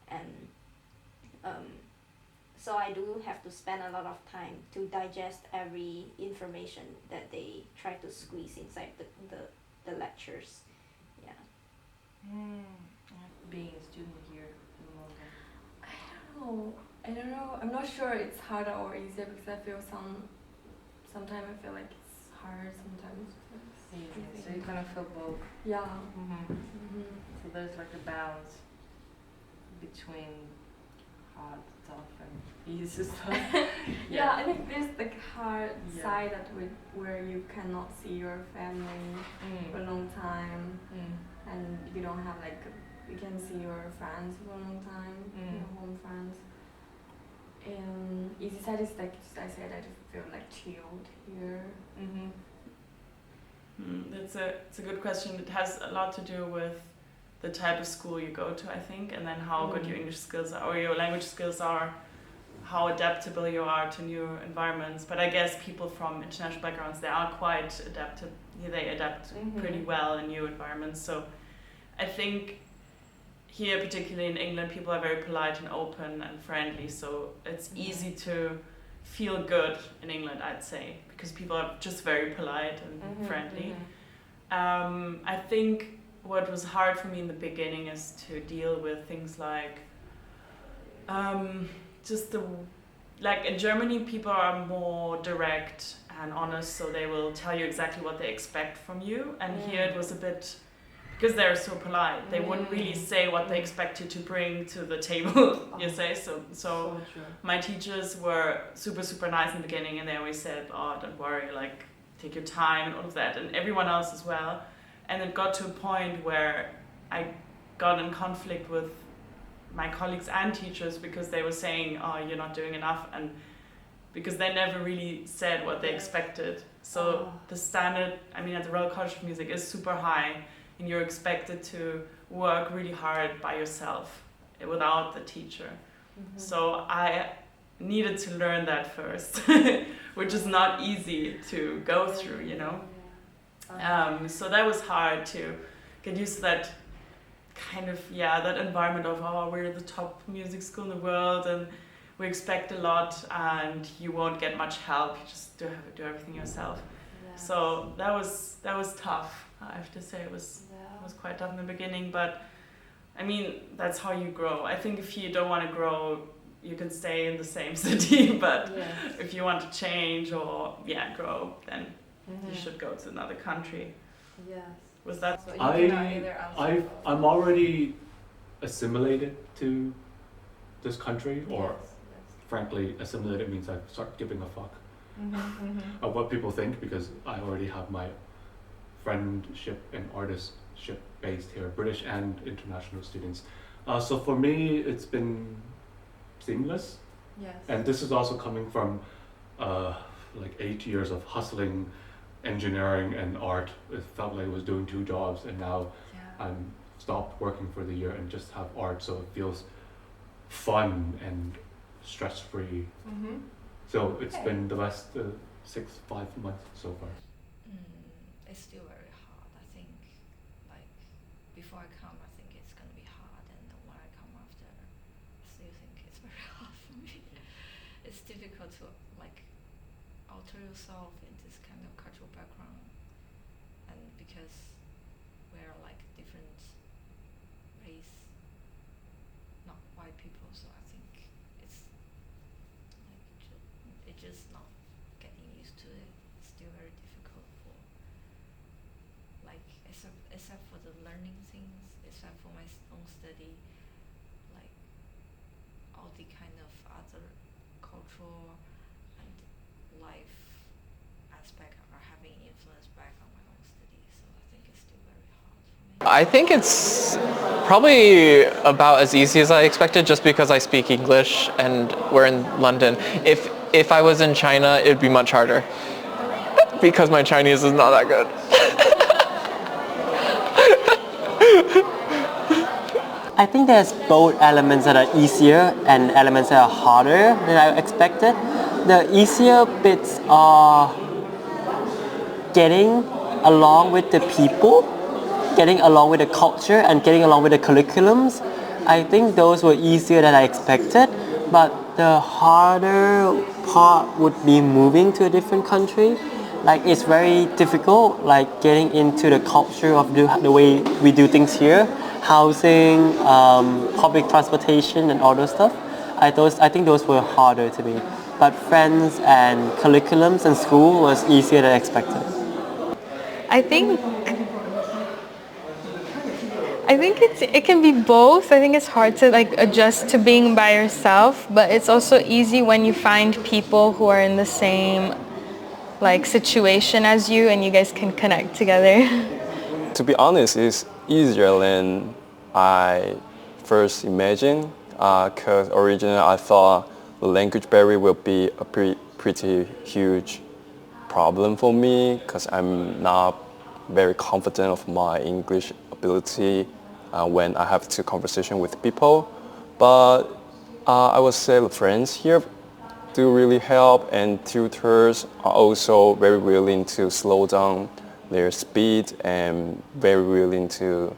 and so I do have to spend a lot of time to digest every information that they try to squeeze inside the lectures. Being a student here in London. I don't know. I'm not sure it's harder or easier because I feel sometimes I feel like it's hard, sometimes it's easy. So you kind of feel both. Yeah. So there's like a balance between hard stuff and easy stuff. Yeah, I think there's like hard side where you cannot see your family for a long time, and you don't have you can see your friends for a long time, your home friends. And easy side is like I said, I just feel like chilled here. It's a good question. It has a lot to do with the type of school you go to, I think, and then how good your English skills are or your language skills are, how adaptable you are to new environments. But I guess people from international backgrounds, they are quite adaptive. They adapt pretty well in new environments. So I think here, particularly in England, people are very polite and open and friendly. So it's easy to feel good in England, I'd say, because people are just very polite and friendly. I think what was hard for me in the beginning is to deal with things like like in Germany people are more direct and honest, so they will tell you exactly what they expect from you, and here it was a bit, because they're so polite, they wouldn't really say what they expect you to bring to the table. You say so my teachers were super nice in the beginning, and they always said, oh, don't worry, like take your time and all of that, and everyone else as well. And it got to a point where I got in conflict with my colleagues and teachers because they were saying, oh, you're not doing enough, and because they never really said what they expected. So the standard, I mean, at the Royal College of Music is super high, and you're expected to work really hard by yourself without the teacher. So I needed to learn that first, which is not easy to go through, you know. So that was hard to get used to that kind of, that environment of, oh, we're the top music school in the world and we expect a lot and you won't get much help, you just do everything yourself. So that was tough, I have to say. It was quite tough in the beginning, but I mean, that's how you grow. I think if you don't want to grow you can stay in the same city, but Yes. if you want to change or grow, then you should go to another country. Yes. Was that? So you cannot either answer. I'm already assimilated to this country, or Yes. frankly, assimilated means I start giving a fuck of what people think, because I already have my friendship and artistship based here, British and international students. So for me, it's been seamless. Yes. And this is also coming from like 8 years of hustling engineering and art. It felt like I was doing 2 jobs, and now I'm stopped working for the year and just have art, so it feels fun and stress-free. So it's been the best 5 months so far. It's still very hard. I think, like, before I come, I think it's gonna be hard, and then when I come after, I still think it's very hard for me. It's difficult to, like, alter yourself in this kind of cultural background, and because we're like different race, not white people, so I think it's like it's just not getting used to it. It's still very difficult for, like, except for the learning things, except for my own study, like all the kind of other cultural and life aspect are having influence back on my own study, so I think it's still very hard for me. I think it's probably about as easy as I expected, just because I speak English and we're in London. If I was in China, it'd be much harder because my Chinese is not that good. I think there's both elements that are easier and elements that are harder than I expected. The easier bits are getting along with the people, getting along with the culture, and getting along with the curriculums. I think those were easier than I expected, but the harder part would be moving to a different country. Like, it's very difficult, like getting into the culture of the way we do things here, housing, public transportation, and all those stuff. I think those were harder to me. But friends and curriculums and school was easier than expected. I think it can be both. I think it's hard to like adjust to being by yourself, but it's also easy when you find people who are in the same like situation as you, and you guys can connect together. To be honest, it's easier than I first imagined, because originally I thought the language barrier will be a pretty huge problem for me, because I'm not very confident of my English ability when I have to conversation with people. But I would say the friends here do really help, and tutors are also very willing to slow down their speed and very willing to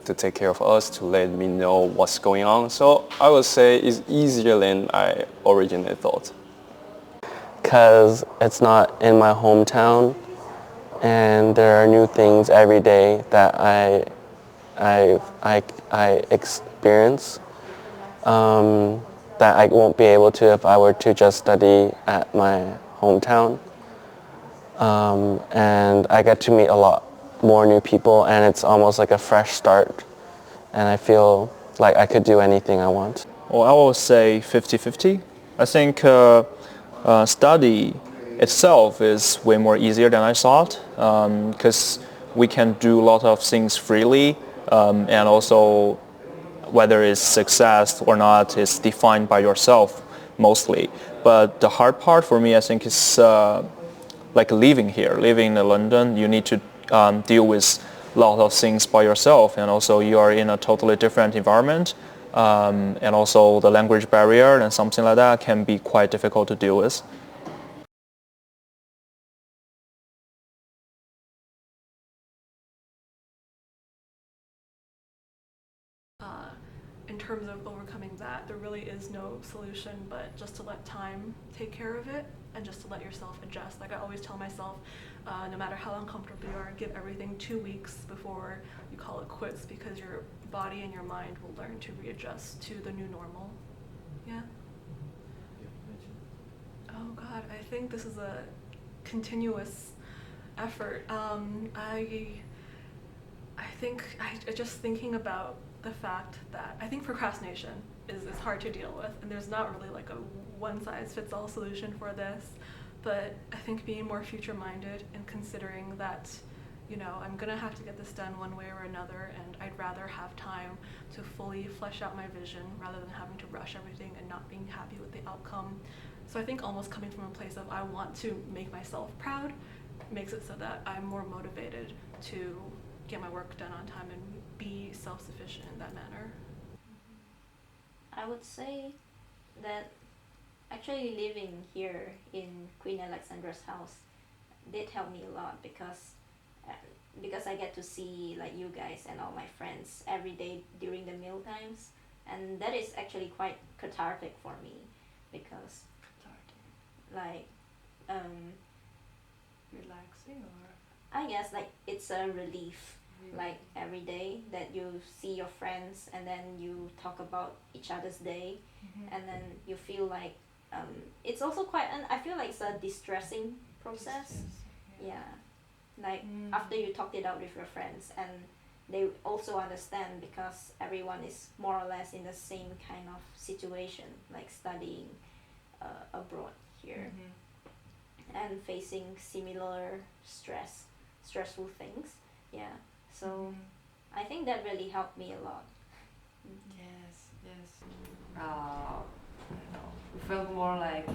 take care of us, to let me know what's going on. So I would say it's easier than I originally thought. Because it's not in my hometown, and there are new things every day that I experience that I won't be able to if I were to just study at my hometown. And I get to meet a lot more new people, and it's almost like a fresh start, and I feel like I could do anything I want. Well, I will say 50-50. I think study itself is way more easier than I thought, because we can do a lot of things freely, and also whether it's success or not is defined by yourself mostly. But the hard part for me, I think, is like living here, living in London. You need to deal with a lot of things by yourself, and also you are in a totally different environment, and also the language barrier and something like that can be quite difficult to deal with. In terms of overcoming that, there really is no solution but just to let time take care of it, and just to let yourself adjust. Like I always tell myself, no matter how uncomfortable you are, give everything 2 weeks before you call it quits, because your body and your mind will learn to readjust to the new normal. Yeah. Oh God, I think this is a continuous effort. I think just thinking about the fact that I think procrastination is hard to deal with, and there's not really like a one-size-fits-all solution for this. But I think being more future-minded and considering that, you know, I'm gonna have to get this done one way or another, and I'd rather have time to fully flesh out my vision rather than having to rush everything and not being happy with the outcome. So I think almost coming from a place of I want to make myself proud makes it so that I'm more motivated to get my work done on time and be self-sufficient in that manner. I would say that actually living here in Queen Alexandra's house did help me a lot because I get to see like you guys and all my friends every day during the meal times, and that is actually quite cathartic for me because like Relaxing, or I guess like it's a relief, like every day that you see your friends and then you talk about each other's day, and then you feel like it's also quite, and I feel like it's a distressing process. Yeah, like after you talked it out with your friends and they also understand because everyone is more or less in the same kind of situation, like studying abroad here and facing similar stressful things. Yeah, so I think that really helped me a lot. Yes. I don't know. You felt more like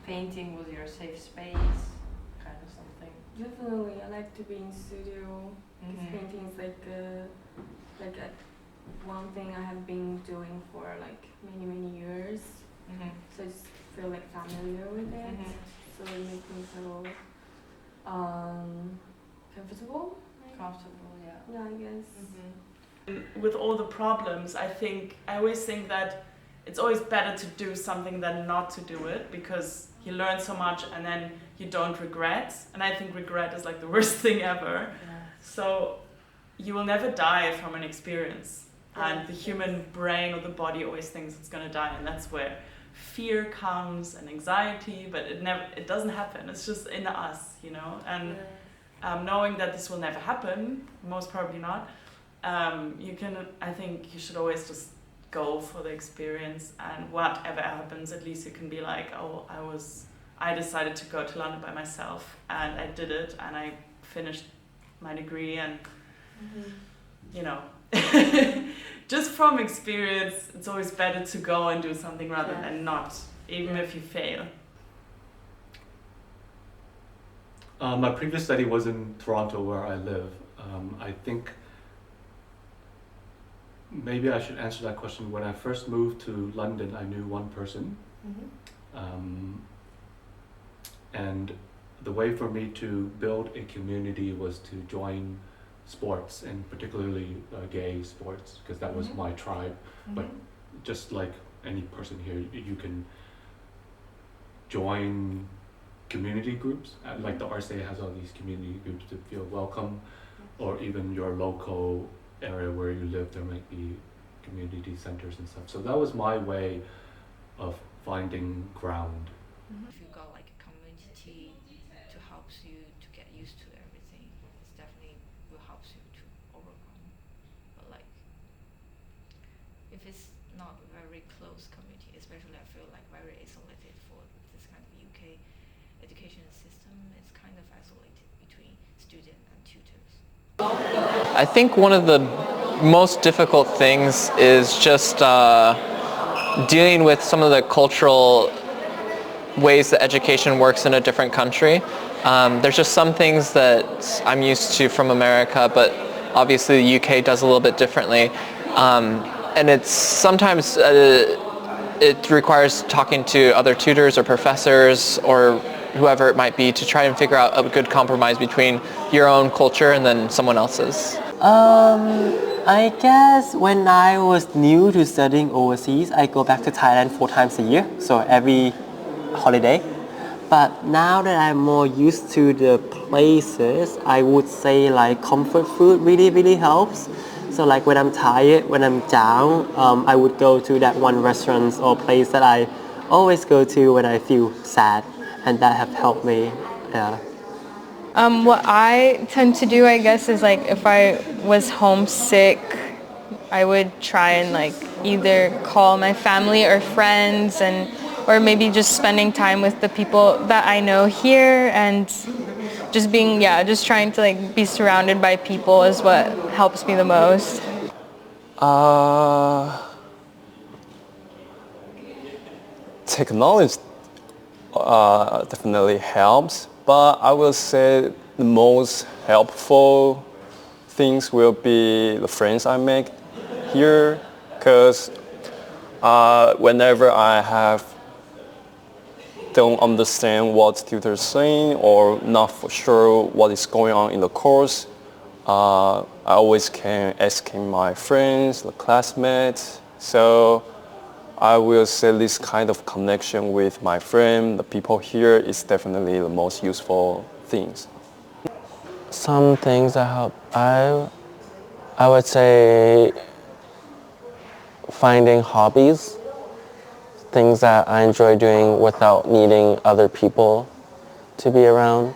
painting was your safe space, kind of something. Definitely, I like to be in studio. Because painting is like one thing I have been doing for like many years. So I just feel like familiar with it. So it makes me feel comfortable. Comfortable, yeah. Yeah, I guess. With all the problems, I always think that it's always better to do something than not to do it, because you learn so much and then you don't regret. And I think regret is like the worst thing ever. So you will never die from an experience. And the human brain or the body always thinks it's going to die, and that's where fear comes and anxiety, but it doesn't happen. It's just in us, you know. And knowing that this will never happen, most probably not, I think you should always just go for the experience, and whatever happens, at least you can be like, oh, I decided to go to London by myself, and I did it, and I finished my degree, and you know, just from experience, it's always better to go and do something rather than not, even if you fail. My previous study was in Toronto, where I live. I think maybe I should answer that question. When I first moved to London, I knew one person. And the way for me to build a community was to join sports, and particularly gay sports, because that was my tribe. But just like any person here, you can join community groups, like the RCA has all these community groups to feel welcome, or even your local area where you live, there might be community centers and stuff. So that was my way of finding ground. If you got like a community to help you to get used to everything, it's definitely will help you to overcome. But like, if it's not a very close community, especially I feel like very isolated for this kind of UK education system, it's kind of isolated between student and tutors. I think one of the most difficult things is just dealing with some of the cultural ways that education works in a different country. There's just some things that I'm used to from America, but obviously the UK does a little bit differently. And it's sometimes it requires talking to other tutors or professors or whoever it might be to try and figure out a good compromise between your own culture and then someone else's. I guess when I was new to studying overseas, I go back to Thailand 4 times a year, so every holiday. But now that I'm more used to the places, I would say like comfort food really helps. So So like when I'm tired, when I'm down, I would go to that one restaurant or place that I always go to when I feel sad, and that have helped me. Yeah. What I tend to do, I guess, is like if I was homesick, I would try and like either call my family or friends, and or maybe just spending time with the people that I know here, and just being, yeah, just trying to like be surrounded by people is what helps me the most. Technology definitely helps, but I will say the most helpful things will be the friends I make here, because whenever I don't understand what the tutor is saying or not for sure what is going on in the course, I always can ask my friends, the classmates. So I will say this kind of connection with my friend, the people here, is definitely the most useful things. Some things that help, I would say finding hobbies, things that I enjoy doing without needing other people to be around.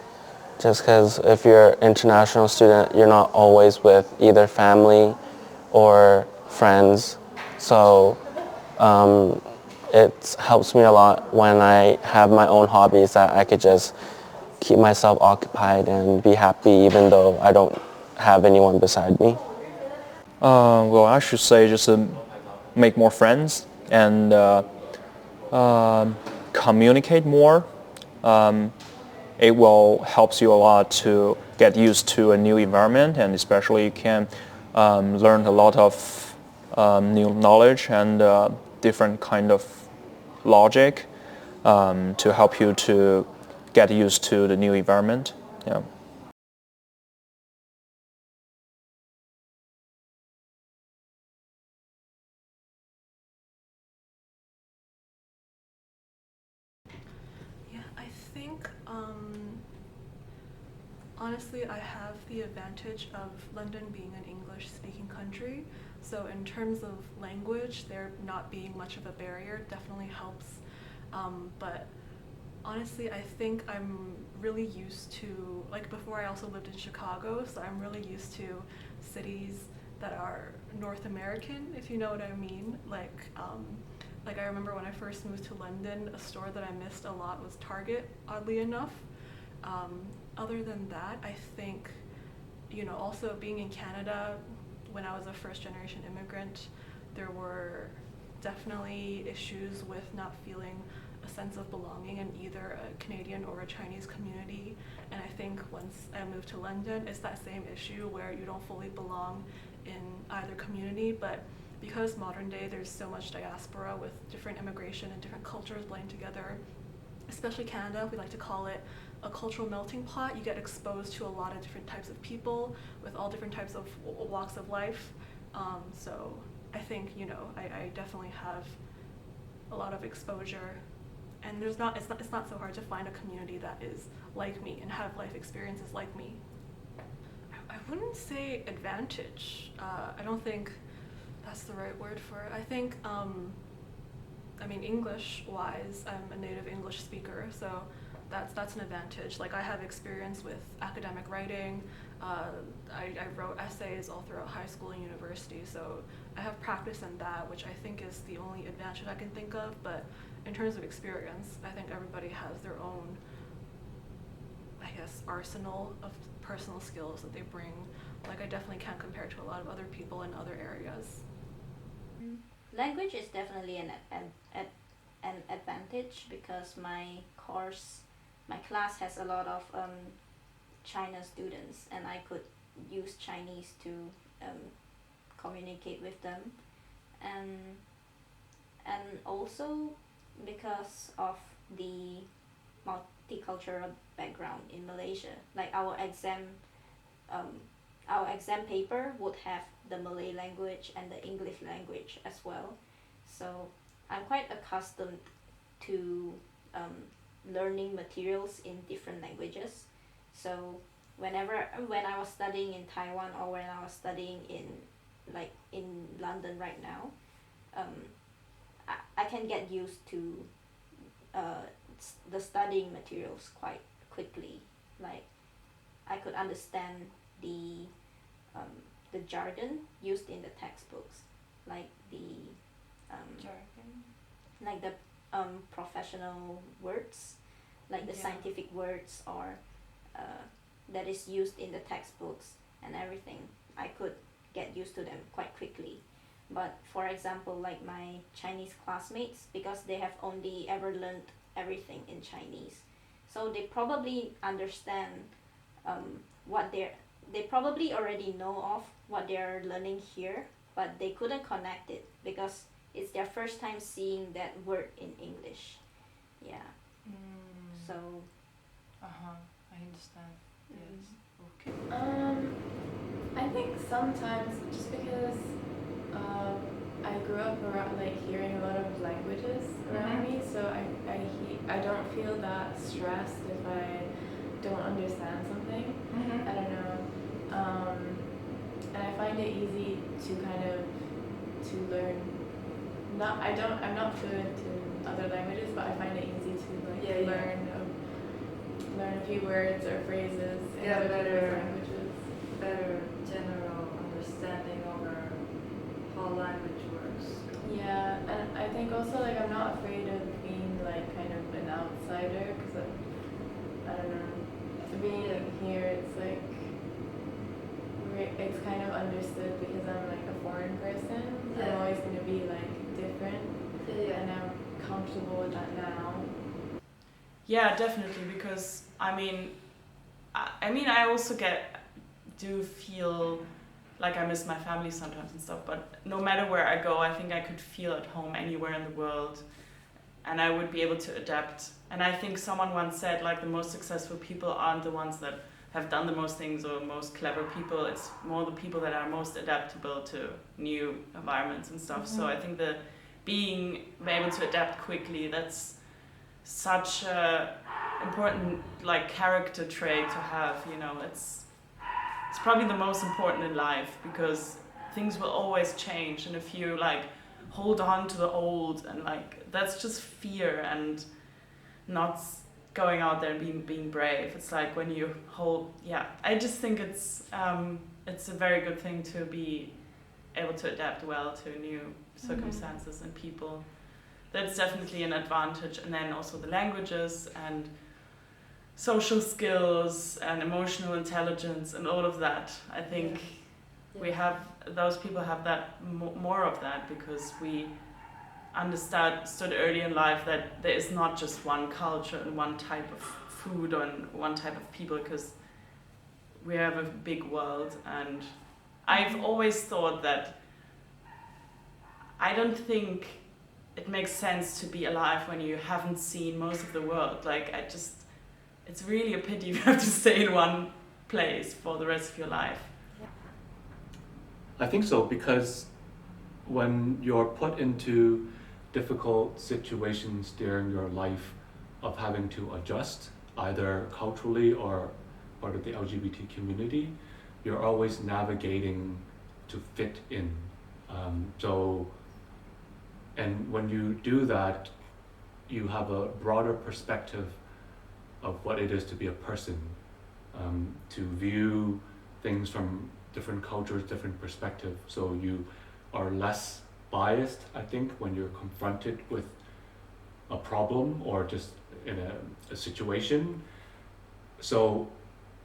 Just because if you're an international student, you're not always with either family or friends. So it helps me a lot when I have my own hobbies that I could just keep myself occupied and be happy even though I don't have anyone beside me. Well, I should say just make more friends and communicate more. It will help you a lot to get used to a new environment, and especially you can learn a lot of new knowledge and different kind of logic to help you to get used to the new environment. Yeah. Yeah, I think honestly I have the advantage of London being an English-speaking country. So in terms of language, there not being much of a barrier definitely helps. But honestly, I think I'm really used to, like before I also lived in Chicago, so I'm really used to cities that are North American, if you know what I mean. Like I remember when I first moved to London, a store that I missed a lot was Target, oddly enough. Other than that, I think, you know, also being in Canada, when I was a first generation immigrant, there were definitely issues with not feeling a sense of belonging in either a Canadian or a Chinese community. And I think once I moved to London, it's that same issue where you don't fully belong in either community. But because modern day there's so much diaspora with different immigration and different cultures blending together, especially Canada, we like to call it a cultural melting pot. You get exposed to a lot of different types of people with all different types of walks of life. So I think, you know, I definitely have a lot of exposure, and it's not so hard to find a community that is like me and have life experiences like me. I wouldn't say advantage. I don't think that's the right word for it. I think, I mean, English-wise, I'm a native English speaker, so that's an advantage. Like I have experience with academic writing. I wrote essays all throughout high school and university, so I have practice in that, which I think is the only advantage I can think of. But in terms of experience, I think everybody has their own, I guess, arsenal of personal skills that they bring. Like I definitely can't compare to a lot of other people in other areas. Language is definitely an advantage because my class has a lot of China students, and I could use Chinese to communicate with them, and also because of the multicultural background in Malaysia, like um, our exam paper would have the Malay language and the English language as well. So I'm quite accustomed to learning materials in different languages. So when I was studying in Taiwan or when I was studying in like in London right now, I can get used to the studying materials quite quickly. Like I could understand the jargon used in the textbooks, like Jargon. like the professional words, like the Yeah. scientific words or that is used in the textbooks and everything. I could get used to them quite quickly. But for example, like my Chinese classmates, because they have only ever learned everything in Chinese, so they probably understand what they probably already know of what they're learning here, but they couldn't connect it because it's their first time seeing that word in English. Yeah. So I understand. Yes. Okay. I think sometimes just because I grew up around like hearing a lot of languages around me, so I don't feel that stressed if I don't understand something. I don't know, and I find it easy to kind of to learn. I'm not fluent in other languages, but I find it easy to like learn a few words or phrases in other people's languages. Better general understanding over how language works. Yeah, and I think also like I'm not afraid of being like kind of an outsider because I don't know. To being here, it's like it's kind of understood because I'm like a foreign person. Yeah. I'm always gonna be like different, and I'm comfortable with that now. Yeah, definitely, because I mean I also do feel like I miss my family sometimes and stuff, but no matter where I go, I think I could feel at home anywhere in the world, and I would be able to adapt. And I think someone once said, like, the most successful people aren't the ones that have done the most things or most clever people, it's more the people that are most adaptable to new environments and stuff. So I think that being able to adapt quickly, that's such a important like character trait to have, you know. It's probably the most important in life, because things will always change, and if you like hold on to the old, and like that's just fear and not going out there and being brave. It's like when you I just think it's a very good thing to be able to adapt well to new circumstances and people. That's definitely an advantage. And then also the languages and social skills and emotional intelligence and all of that. I think those people have that more of that, because we understood early in life that there is not just one culture and one type of food and one type of people, because we have a big world. And I've always thought that I don't think it makes sense to be alive when you haven't seen most of the world. Like, it's really a pity you have to stay in one place for the rest of your life. I think so, because when you're put into difficult situations during your life of having to adjust, either culturally or part of the LGBT community, you're always navigating to fit in. And when you do that, you have a broader perspective of what it is to be a person, to view things from different cultures, different perspectives. So you are less biased, I think, when you're confronted with a problem or just in a situation. So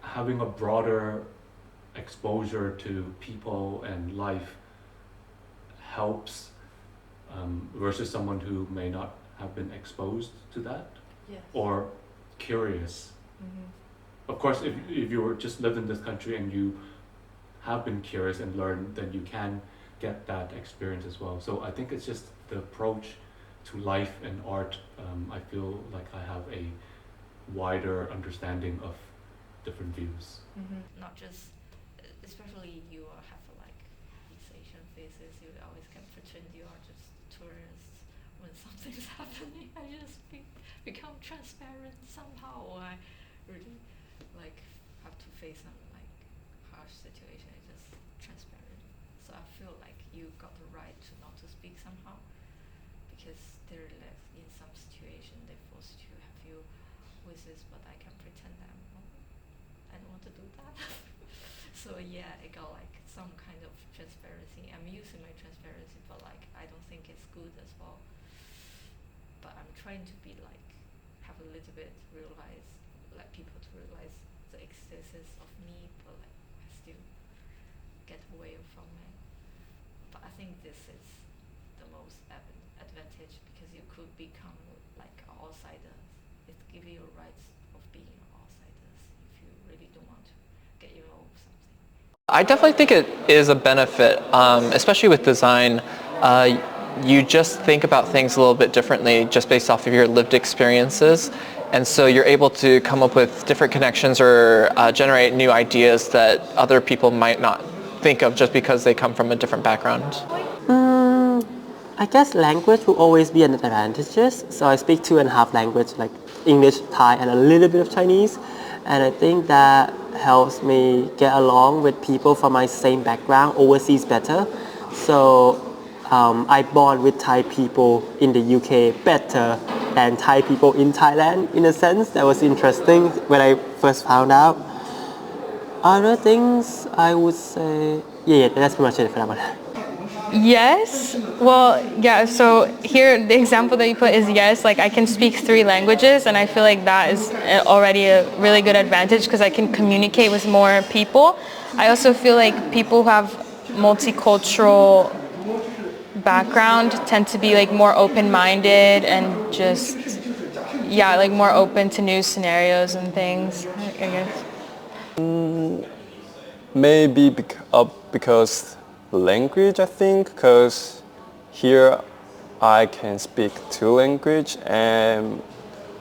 having a broader exposure to people and life helps, versus someone who may not have been exposed to that or curious. Of course, if you were just lived in this country and you have been curious and learned, then you can get that experience as well. So I think it's just the approach to life and art. I feel like I have a wider understanding of different views. Not just, especially you have like these Asian faces, you always can pretend you are just tourists. When something's happening, I just become transparent somehow, or I really have to face some harsh situation. It's just transparent. So I feel right to not to speak somehow, because they're left in some situation they forced to have you with this, but I can pretend that I don't want to do that. So yeah, it got like some kind of transparency. I'm using my transparency, but like I don't think it's good as well. But I'm trying to be like have a little bit realize, like people to realize the existence of me, but like I still get away from it. But I think this is the most advantage, because you could become like outsiders. It gives you rights of being outsiders if you really don't want to get involved with something. I definitely think it is a benefit, especially with design. You just think about things a little bit differently just based off of your lived experiences. And so you're able to come up with different connections or generate new ideas that other people might not think of just because they come from a different background. I guess language will always be an advantage. So I speak 2.5 languages, like English, Thai, and a little bit of Chinese. And I think that helps me get along with people from my same background overseas better. So I bond with Thai people in the UK better than Thai people in Thailand, in a sense. That was interesting when I first found out. Other things I would say, yeah, that's pretty much it for that one. Yes. Well, yeah, so here the example that you put is yes, like I can speak 3 languages, and I feel like that is already a really good advantage because I can communicate with more people. I also feel like people who have multicultural background tend to be like more open-minded and just, yeah, like more open to new scenarios and things, I guess. Maybe because language, I think, because here I can speak 2 languages, and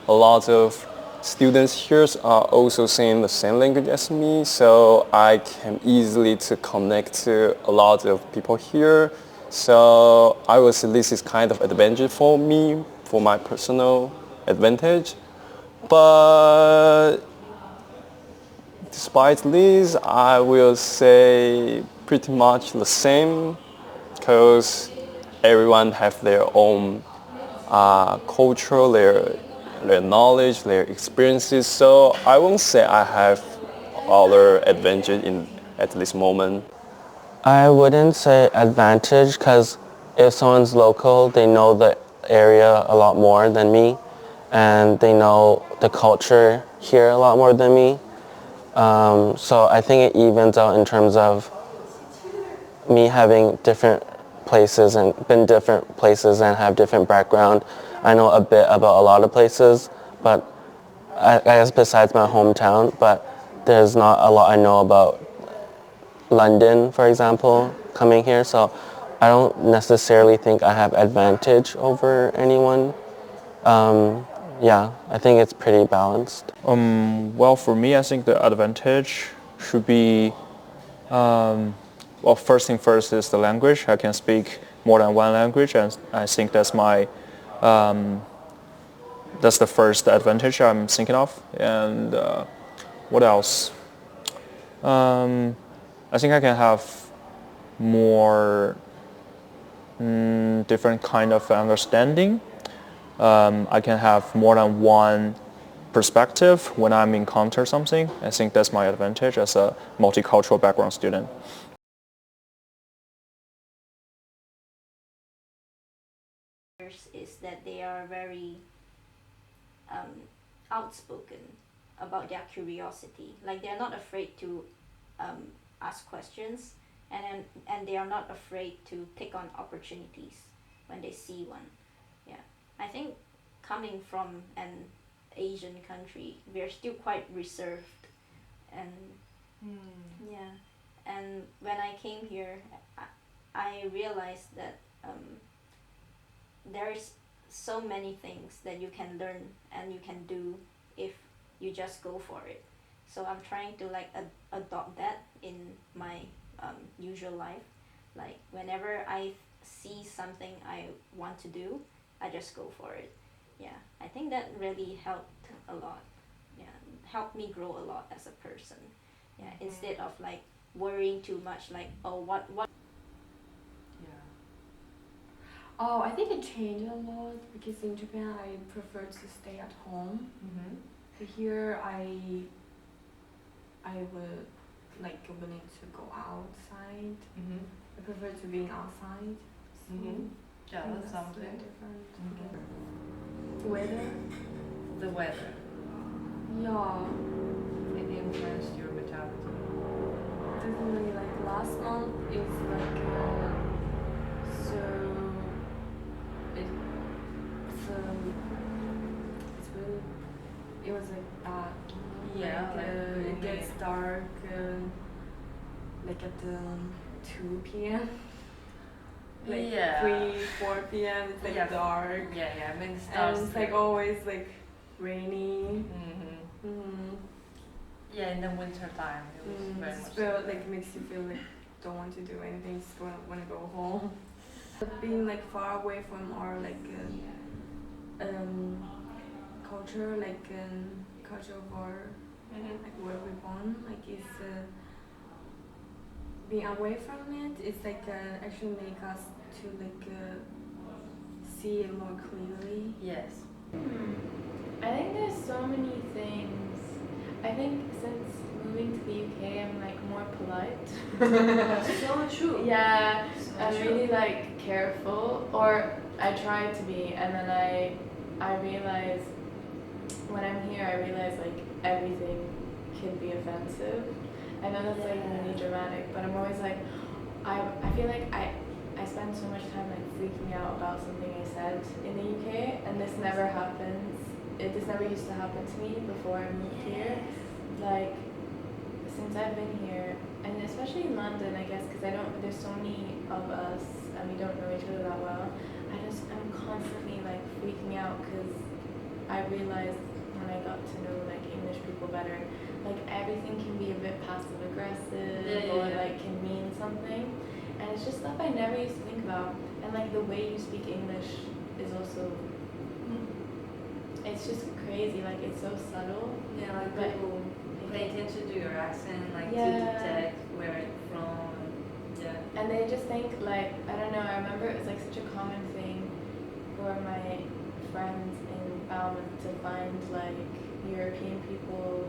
a lot of students here are also saying the same language as me, so I can easily to connect to a lot of people here. So I would say this is kind of advantage for me, for my personal advantage. But despite this, I will say pretty much the same, because everyone have their own culture, their knowledge, their experiences. So I won't say I have other advantage at this moment. I wouldn't say advantage, because if someone's local, they know the area a lot more than me, and they know the culture here a lot more than me. So I think it evens out in terms of me having different places and been different places and have different background. I know a bit about a lot of places, but I guess besides my hometown, but there's not a lot I know about London, for example, coming here. So I don't necessarily think I have advantage over anyone. Yeah, I think it's pretty balanced. Well, for me, I think the advantage should be, well, first thing first is the language. I can speak more than 1 language, and I think that's the first advantage I'm thinking of. And what else? I think I can have more different kind of understanding. I can have more than 1 perspective when I'm encounter something. I think that's my advantage as a multicultural background student. Is that they are very outspoken about their curiosity. Like they're not afraid to ask questions, and they are not afraid to take on opportunities when they see one. Yeah, I think coming from an Asian country, we're still quite reserved, and yeah, and when I came here, I realized that there's so many things that you can learn and you can do if you just go for it. So I'm trying to like adopt that in my usual life. Like whenever I see something I want to do, I just go for it. Yeah, I think that really helped a lot. Yeah, helped me grow a lot as a person. Yeah, instead of like worrying too much, like, oh, what Yeah. Oh, I think it changed a lot because in Japan I prefer to stay at home. Here I would like willing to go outside. I prefer to being outside. So Yeah, that that's sounds very good. different. Weather? The weather. Yeah. It influenced your mentality. Definitely, like last month is like so it's really it was like bad. Yeah, like it gets dark like at 2 p.m. Like 3-4 p.m. It's like dark. Yeah, I mean And it's like always like rainy. Yeah, in the winter time it was very much. Like makes you feel like don't want to do anything, just want to go home. But being like far away from our like culture, like culture of our like where we're born, like it's being away from it. It's like actually make us to like see it more clearly. Yes. I think there's so many things. I think since moving to the UK, I'm like more polite. That's so true. Yeah, So I'm true. really like careful, or I try to be, and then I realize when I'm here, I realize like everything can be offensive. I know that's like really dramatic, but I'm always like, I feel like I spend so much time like freaking out about something I said in the UK, and this never happens. This never used to happen to me before I moved here. Like since I've been here, and especially in London, I guess, because there's so many of us and we don't know each other that well. I'm constantly like freaking out because I realized when I got to know like English people better, like everything can be a bit passive aggressive or like can mean something, and it's just stuff I never used to think about. And like the way you speak English is also, it's just crazy. Like it's so subtle. Yeah, like but people pay attention to your accent, like to Yeah. detect where it's from. Yeah. And they just think like, I don't know, I remember it was like such a common thing for my friends in Falmouth to find like European people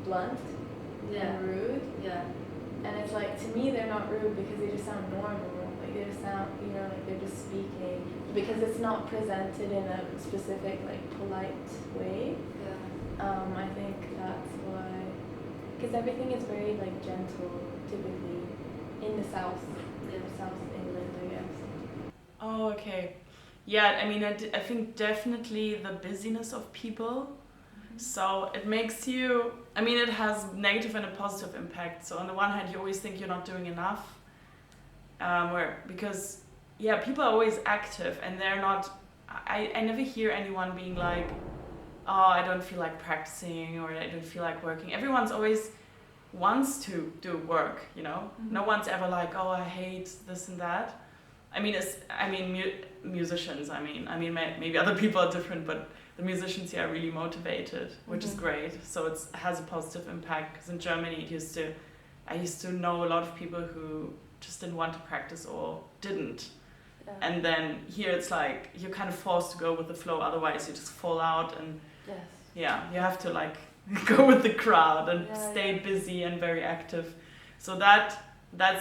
blunt and rude. Yeah. And it's like, to me they're not rude because they just sound normal. Like they just sound, like they're just speaking. Because it's not presented in a specific like polite way. I think that's why. Because everything is very like gentle, typically, in the south. South England, I guess. Oh, okay. Yeah, I mean, I think definitely the busyness of people. So it makes you, I mean, it has negative and a positive impact. So on the one hand, you always think you're not doing enough. Because people are always active and they're not, I never hear anyone being like, oh, I don't feel like practicing or I don't feel like working. Everyone's always wants to do work, No one's ever like, oh, I hate this and that. Musicians, maybe other people are different, but the musicians here are really motivated, which is great. So it has a positive impact, because in Germany I used to know a lot of people who just didn't want to practice or didn't. Yeah. And then here it's like you're kind of forced to go with the flow, otherwise you just fall out, and you have to like go with the crowd and stay busy and very active. So that's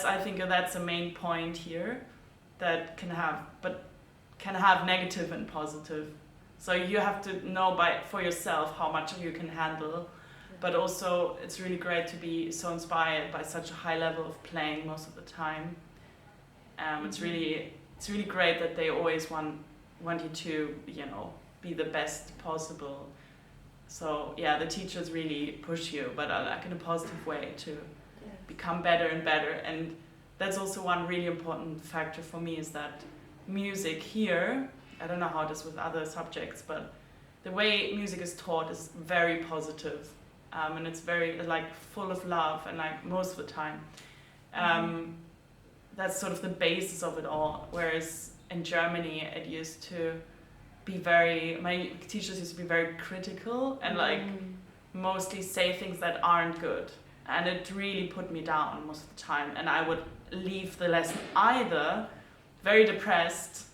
I think that's a main point here that can have negative and positive. So you have to know for yourself how much you can handle. But also it's really great to be so inspired by such a high level of playing most of the time. It's really great that they always want you to, be the best possible. So the teachers really push you, but like in a positive way to become better and better. And that's also one really important factor for me, is that music here, I don't know how it is with other subjects, but the way music is taught is very positive. And it's very like full of love, and like most of the time. That's sort of the basis of it all. Whereas in Germany, it used to be my teachers used to be very critical and like mostly say things that aren't good. And it really put me down most of the time. And I would leave the lesson either very depressed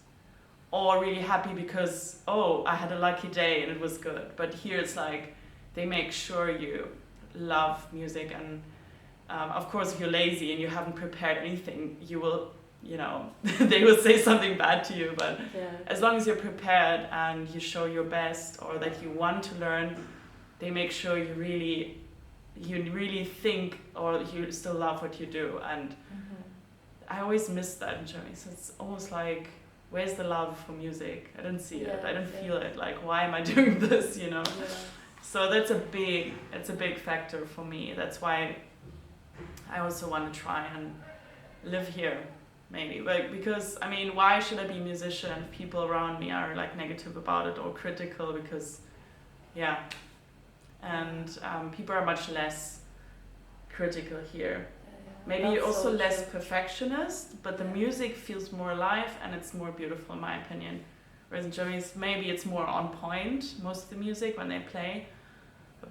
or really happy because, oh, I had a lucky day and it was good. But here it's like they make sure you love music, and of course if you're lazy and you haven't prepared anything, you will, you know, they will say something bad to you, but as long as you're prepared and you show your best or that you want to learn, they make sure you really think or you still love what you do. And I always miss that in Germany. So it's almost like, where's the love for music? I didn't see it. I didn't feel it. Like, why am I doing this? You know. So it's a big factor for me. That's why I also want to try and live here, maybe. Like, because I mean, why should I be a musician if people around me are like negative about it or critical? Because, yeah, and people are much less critical here. Maybe also less perfectionist, but the music feels more alive and it's more beautiful in my opinion. Whereas in Germany, maybe it's more on point, most of the music when they play.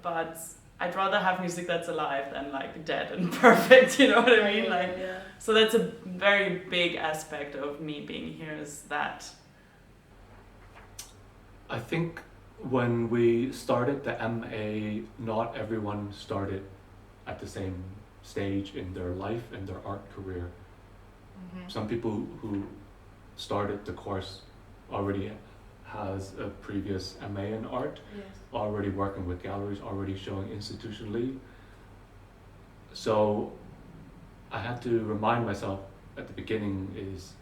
But I'd rather have music that's alive than like dead and perfect, you know what I mean? Like, so that's a very big aspect of me being here, is that. I think when we started the MA, not everyone started at the same stage in their life and their art career. Some people who started the course already has a previous MA in art, already working with galleries, already showing institutionally. So I had to remind myself at the beginning is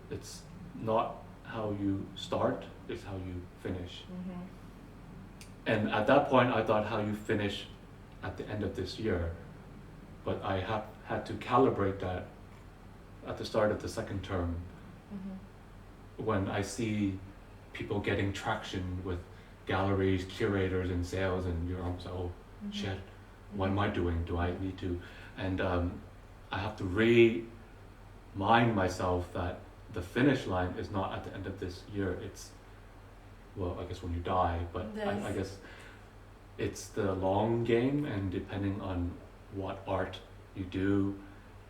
it's not how you start, it's how you finish. And at that point I thought how you finish at the end of this year. But I had to calibrate that at the start of the second term. When I see people getting traction with galleries, curators, and sales, and you're almost like, oh shit, what am I doing? Do I need to? And I have to remind myself that the finish line is not at the end of this year. It's, well, I guess when you die, but I guess it's the long game, and depending on what art you do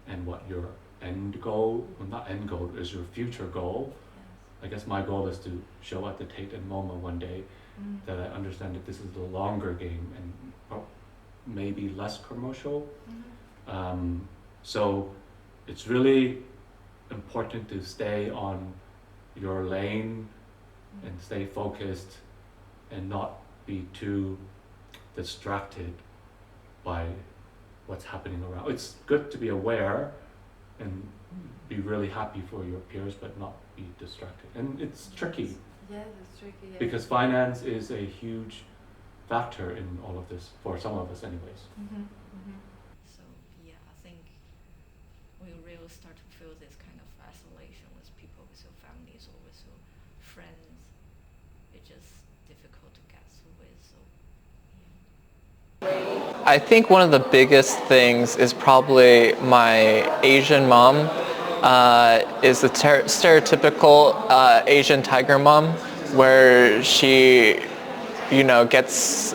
and what your end goal, well, not end goal, is your future goal. I guess my goal is to show at the Tate and MoMA one day that I understand that this is the longer game and maybe less commercial. So it's really important to stay on your lane and stay focused and not be too distracted by what's happening around. It's good to be aware and be really happy for your peers, but not be distracted. And it's tricky. It's tricky. Because finance is a huge factor in all of this, for some of us anyways. So yeah, I think we really start to feel this kind of isolation with people, with your families or with your friends. It's just difficult to get through with. So I think one of the biggest things is probably my Asian mom. Is the stereotypical Asian tiger mom, where she, you know, gets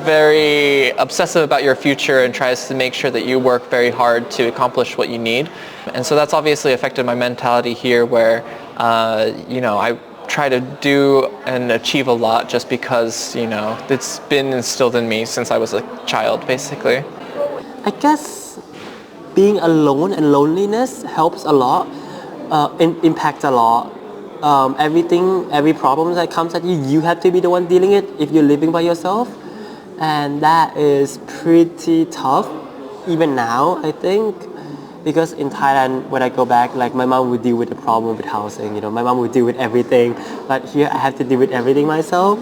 very obsessive about your future and tries to make sure that you work very hard to accomplish what you need. And so that's obviously affected my mentality here, where, you know, I try to do and achieve a lot just because, you know, it's been instilled in me since I was a child, basically. I guess being alone and loneliness helps a lot, impacts a lot. Every problem that comes at you, you have to be the one dealing it if you're living by yourself. And that is pretty tough, even now, I think. Because in Thailand, when I go back, like my mom would deal with the problem with housing, you know, my mom would deal with everything. But here I have to deal with everything myself.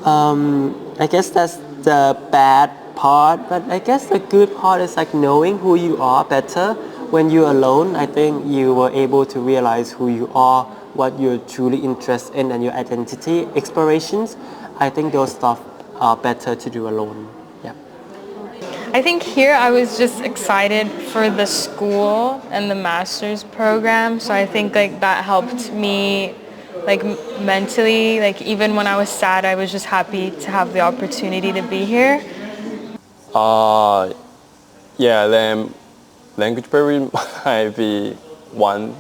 I guess that's the bad part, but I guess the good part is like knowing who you are better. When you're alone, I think you were able to realize who you are, what you're truly interested in, and your identity explorations. I think those stuff are better to do alone. Yeah. I think here I was just excited for the school and the master's program, so I think like that helped me like mentally, like even when I was sad, I was just happy to have the opportunity to be here. Yeah, then language barrier might be one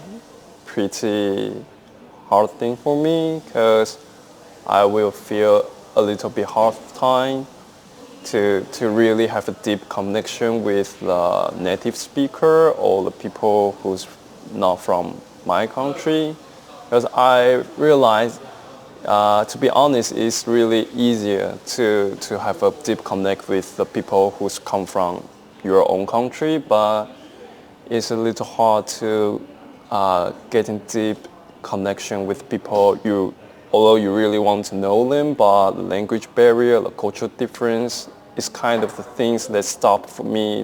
pretty hard thing for me because I will feel a little bit hard time to really have a deep connection with the native speaker or the people who's not from my country. Because I realize, to be honest, it's really easier to have a deep connect with the people who's come from your own country, but it's a little hard to get in deep connection with people although you really want to know them, but the language barrier, the cultural difference is kind of the things that stop for me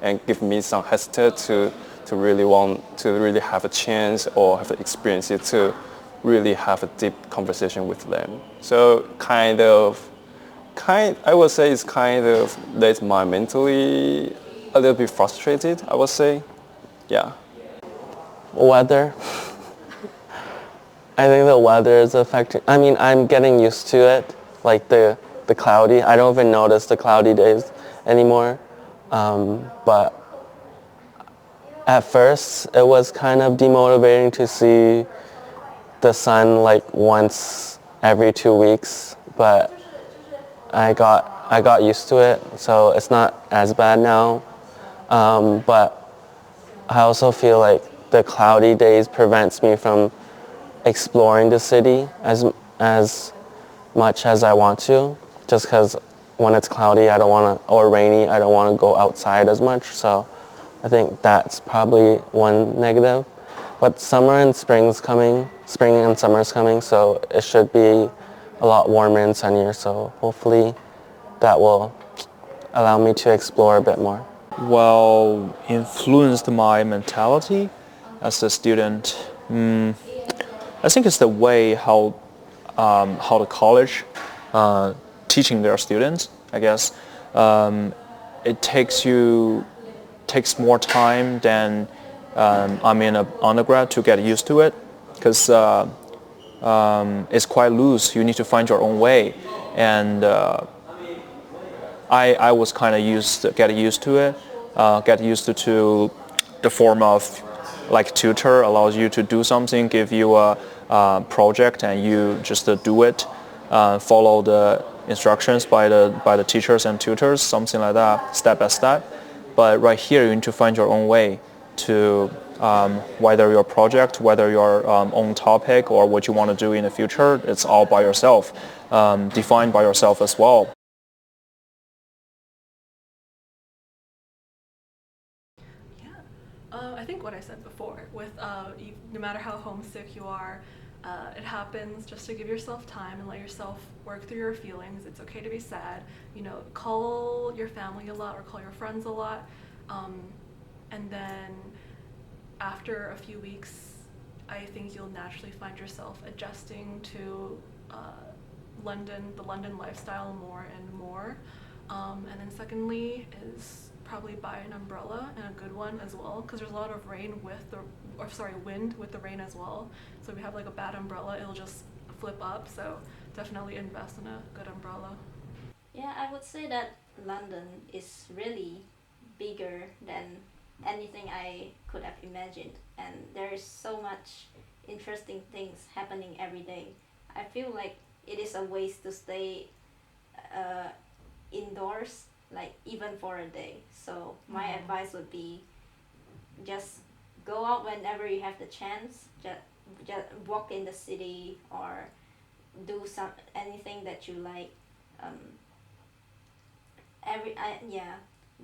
and give me some hesitation to really have a chance or have an experience to really have a deep conversation with them. So I would say it's kind of that my mentally a little bit frustrated, I would say. Yeah. Weather. I think the weather is affecting. I mean, I'm getting used to it, like the cloudy. I don't even notice the cloudy days anymore. But at first, it was kind of demotivating to see the sun like once every 2 weeks. But I got used to it, so it's not as bad now. But I also feel like the cloudy days prevents me from exploring the city as much as I want to, just because when it's cloudy or rainy, I don't want to go outside as much. So I think that's probably one negative. But summer and spring and summer is coming, so it should be a lot warmer and sunnier. So hopefully that will allow me to explore a bit more. Well, influenced my mentality as a student. I think it's the way how the college teaching their students. I guess it takes more time than I'm in an undergrad to get used to it, because it's quite loose. You need to find your own way, and I was kind of get used to it. Get used to the form of like tutor allows you to do something, give you a project, and you just do it, follow the instructions by the teachers and tutors, something like that, step by step. But right here, you need to find your own way to whether your project, whether your own topic, or what you want to do in the future. It's all by yourself, defined by yourself as well. I think what I said before, with no matter how homesick you are, it happens. Just to give yourself time and let yourself work through your feelings. It's okay to be sad. Call your family a lot or call your friends a lot, and then after a few weeks, I think you'll naturally find yourself adjusting to the London lifestyle more and more. And then secondly is probably buy an umbrella, and a good one as well, because there's a lot of wind with the rain as well. So if you have like a bad umbrella, it'll just flip up. So definitely invest in a good umbrella. Yeah, I would say that London is really bigger than anything I could have imagined, and there is so much interesting things happening every day. I feel like it is a waste to stay indoors, like even for a day. So my advice would be just go out whenever you have the chance. Just walk in the city or do anything that you like.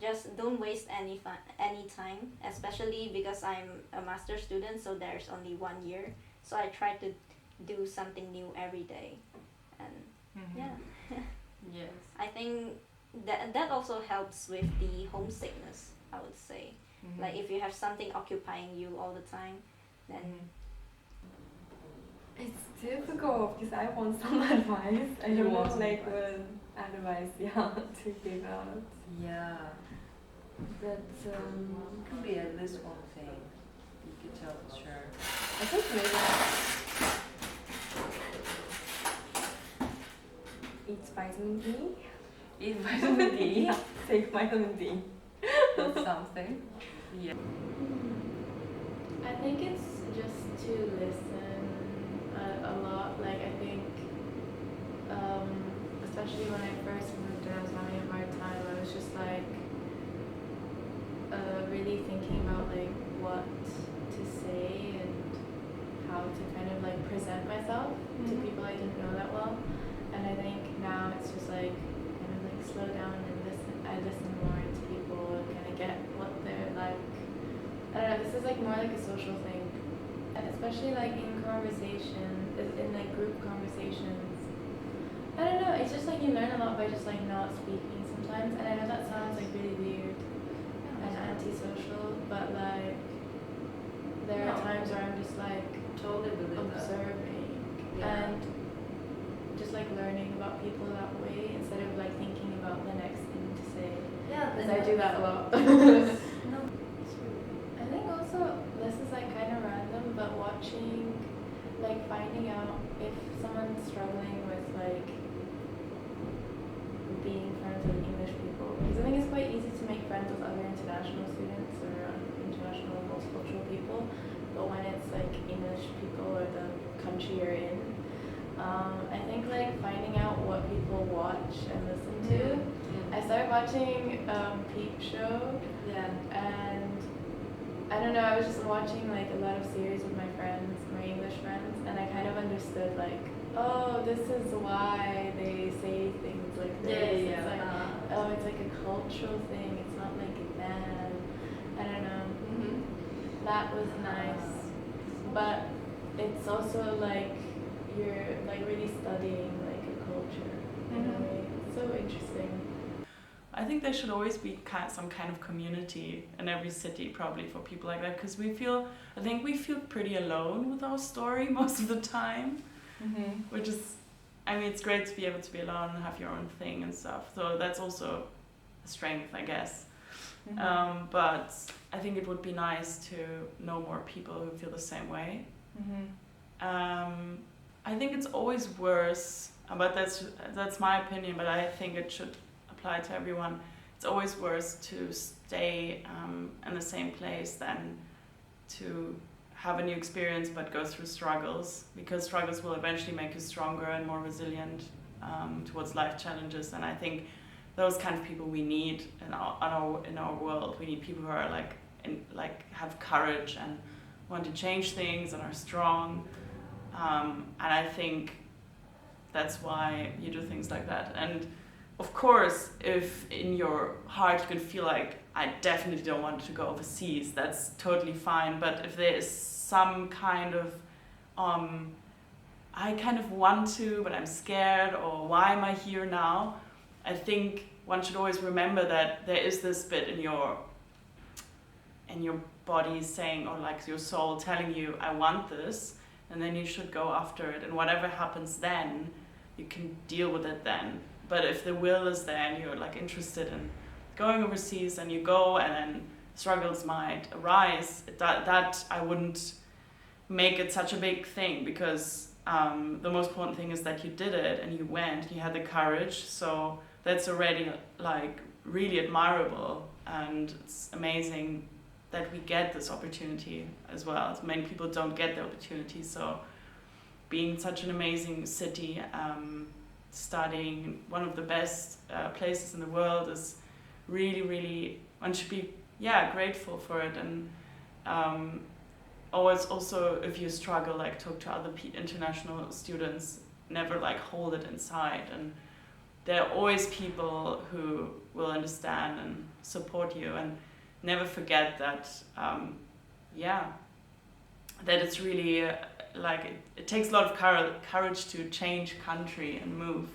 Just don't waste any time, especially because I'm a master student, so there's only 1 year. So I try to do something new every day, and Yes. I think that also helps with the homesickness, I would say. Like if you have something occupying you all the time, then It's difficult because I want some advice. I You don't want know some like advice. what advice to give out. Yeah. But It could be at least one thing you could tell the teacher. I think maybe eat vitamin D. Eat vitamin D. Yeah, take vitamin D. That's something. Yeah. I think it's just to listen a lot. Like I think, especially when I first moved and I was having a hard time, I was just like really thinking about like what to say and how to kind of like present myself to people I didn't know that well. And I think now it's just like kind of like slow down and listen. I listen more to people and kind of get what they're like. I don't know. This is like more like a social thing, and especially like in conversation, in like group conversations. I don't know. It's just like you learn a lot by just like not speaking sometimes. And I know that sounds like really weird and antisocial, but like there are times where I'm just like totally observing and just like learning about people that way instead of like thinking about the next thing to say. Yeah, because I do that a lot. No. I think also this is like kind of random, but watching, like finding out if someone's struggling with like being friends with English people, because I think it's quite easy to make friends with other international students or international multicultural people, but when it's like English people or the country you're in, I think like finding out what people watch and listen to. I started watching Peep Show, and I don't know, I was just watching like a lot of series with my friends, my English friends, and I kind of understood like, oh, this is why they say things like this. It's like, oh, it's like a cultural thing, it's not like them. I don't know. That was nice. But it's also like you're like really studying like a culture in a way. It's so interesting. I think there should always be some kind of community in every city, probably, for people like that, because I think we feel pretty alone with our story most of the time, which is, I mean, it's great to be able to be alone and have your own thing and stuff, so that's also a strength, I guess. But I think it would be nice to know more people who feel the same way. I think it's always worse, but that's my opinion, but I think it should apply to everyone. It's always worse to stay in the same place than to have a new experience but go through struggles, because struggles will eventually make you stronger and more resilient towards life challenges. And I think those kind of people we need in our world. We need people who are have courage and want to change things and are strong. And I think that's why you do things like that. And of course, if in your heart you can feel like, I definitely don't want to go overseas, that's totally fine. But if there is some kind of, I kind of want to, but I'm scared, or why am I here now? I think one should always remember that there is this bit in your body saying, or like your soul telling you, I want this, and then you should go after it. And whatever happens then, you can deal with it then. But if the will is there and you're like interested in going overseas and you go and then struggles might arise, that I wouldn't make it such a big thing, because the most important thing is that you did it and you went, you had the courage. So that's already like really admirable, and it's amazing that we get this opportunity as well. Many people don't get the opportunity, so being such an amazing city, studying one of the best places in the world is really, really, one should be grateful for it. And always also, if you struggle, like talk to other international students, never like hold it inside. And there are always people who will understand and support you, and never forget that that it's really it takes a lot of courage to change country and move,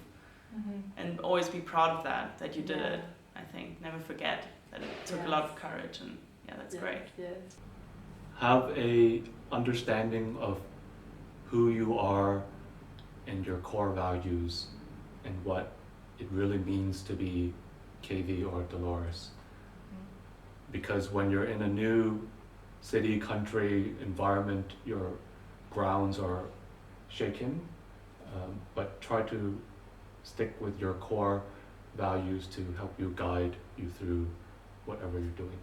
and always be proud of that you did it. I think never forget that it took a lot of courage, and that's great. Have a understanding of who you are and your core values and what it really means to be KV or Dolores. Because when you're in a new city, country, environment, your grounds are shaken, but try to stick with your core values to help you guide you through whatever you're doing.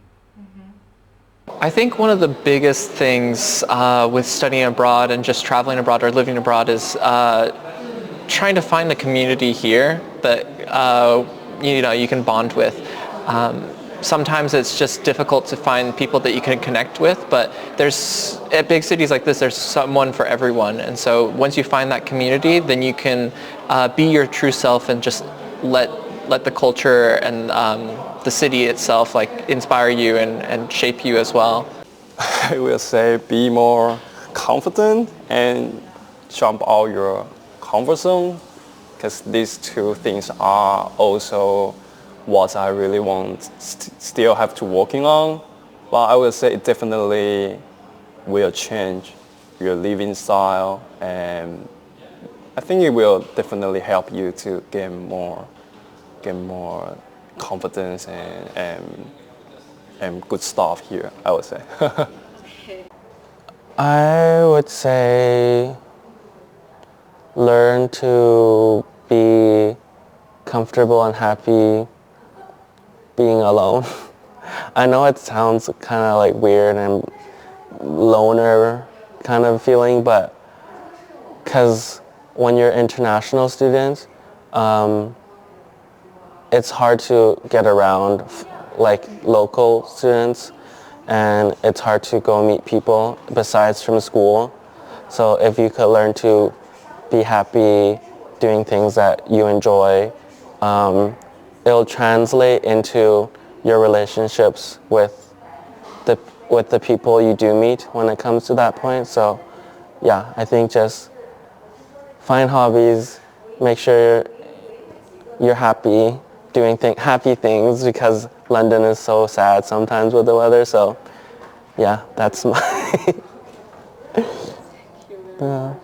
I think one of the biggest things with studying abroad and just traveling abroad or living abroad is trying to find the community here that you can bond with. Sometimes it's just difficult to find people that you can connect with, but there's at big cities like this, there's someone for everyone. And so once you find that community, then you can be your true self and just let the culture and the city itself like inspire you and shape you as well. I will say be more confident and jump out your comfort zone, because these two things are also what I really want still have to working on. But I would say it definitely will change your living style, and I think it will definitely help you to gain more confidence and good stuff here, I would say. I would say learn to be comfortable and happy being alone. I know it sounds kind of like weird and loner kind of feeling, but because when you're international students, it's hard to get around like local students, and it's hard to go meet people besides from school. So if you could learn to be happy doing things that you enjoy, it'll translate into your relationships with the people you do meet when it comes to that point. So yeah, I think just find hobbies, make sure you're happy doing happy things, because London is so sad sometimes with the weather. So yeah, that's my yeah.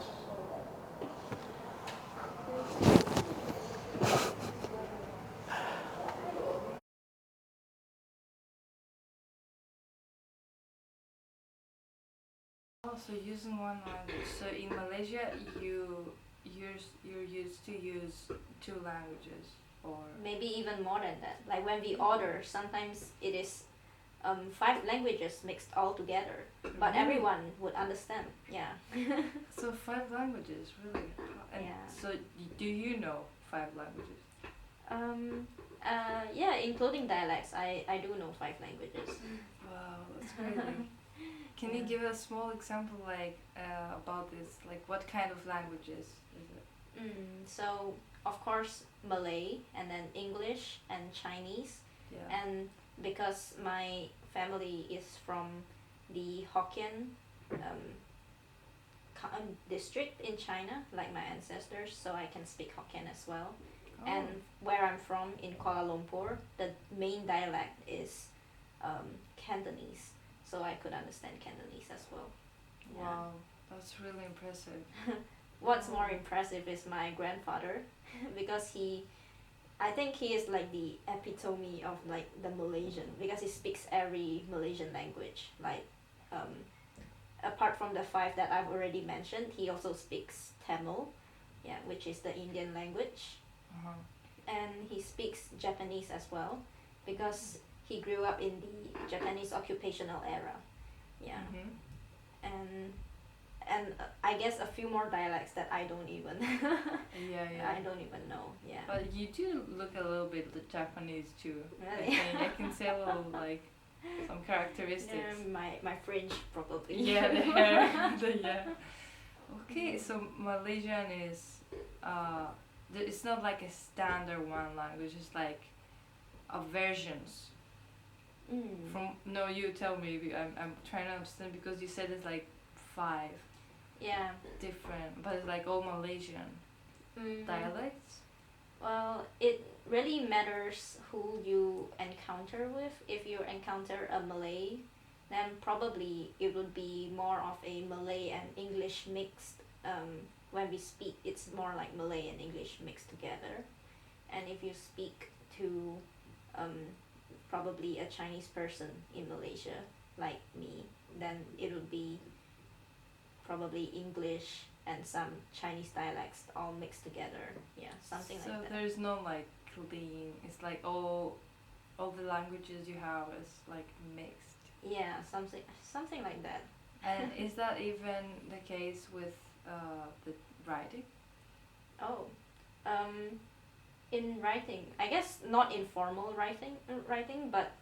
Also using one language. So in Malaysia, you're used to use two languages, or Maybe even more than that. Like when we order, sometimes it is 5 languages mixed all together, but Really? everyone would understand. Yeah. so 5 languages, really? And Yeah. so do you know 5 languages? Yeah, including dialects. I do know 5 languages. Wow, that's crazy. Can you give a small example, like about this? Like, what kind of languages is it? So of course Malay, and then English and Chinese, Yeah. and because my family is from the Hokkien district in China, like my ancestors, so I can speak Hokkien as well. And where I'm from in Kuala Lumpur, the main dialect is Cantonese, so I could understand Cantonese as well. Yeah. Wow, that's really impressive. What's more impressive is my grandfather, because I think he is like the epitome of like the Malaysian, because he speaks every Malaysian language. Like, apart from the 5 that I've already mentioned, he also speaks Tamil, yeah, which is the Indian language, and he speaks Japanese as well, because he grew up in the Japanese occupational era, yeah, and I guess a few more dialects that I don't even Yeah. I don't even know, yeah. But you do look a little bit the Japanese too. Really? I can see a little like some characteristics. My French probably. Yeah, the hair. Yeah. Okay, so Malaysian is it's not like a standard one language. It's like a versions. From no, you tell me. I'm trying to understand, because you said it's like 5. Yeah. Different, but it's like all Malaysian dialects. Well, it really matters who you encounter with. If you encounter a Malay, then probably it would be more of a Malay and English mixed. When we speak, it's more like Malay and English mixed together. And if you speak to probably a Chinese person in Malaysia, like me, then it would be probably English and some Chinese dialects all mixed together. Yeah, something like that. So there's no like clean. It's like all the languages you have is like mixed. Yeah, something like that. And is that even the case with the writing? Oh, in writing, I guess not in formal writing, but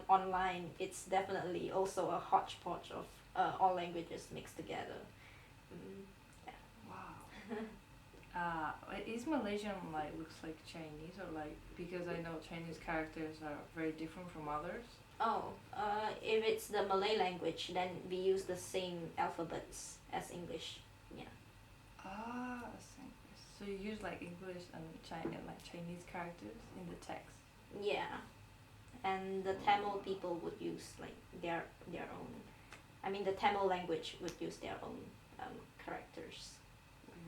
online, it's definitely also a hodgepodge of all languages mixed together. Yeah. Wow. Is Malaysian like looks like Chinese, or like, because I know Chinese characters are very different from others? Oh, if it's the Malay language, then we use the same alphabets as English. Yeah. Ah, so you use like English and Chinese characters in the text. Yeah, and the Tamil people would use like their own. I mean, the Tamil language would use their own characters.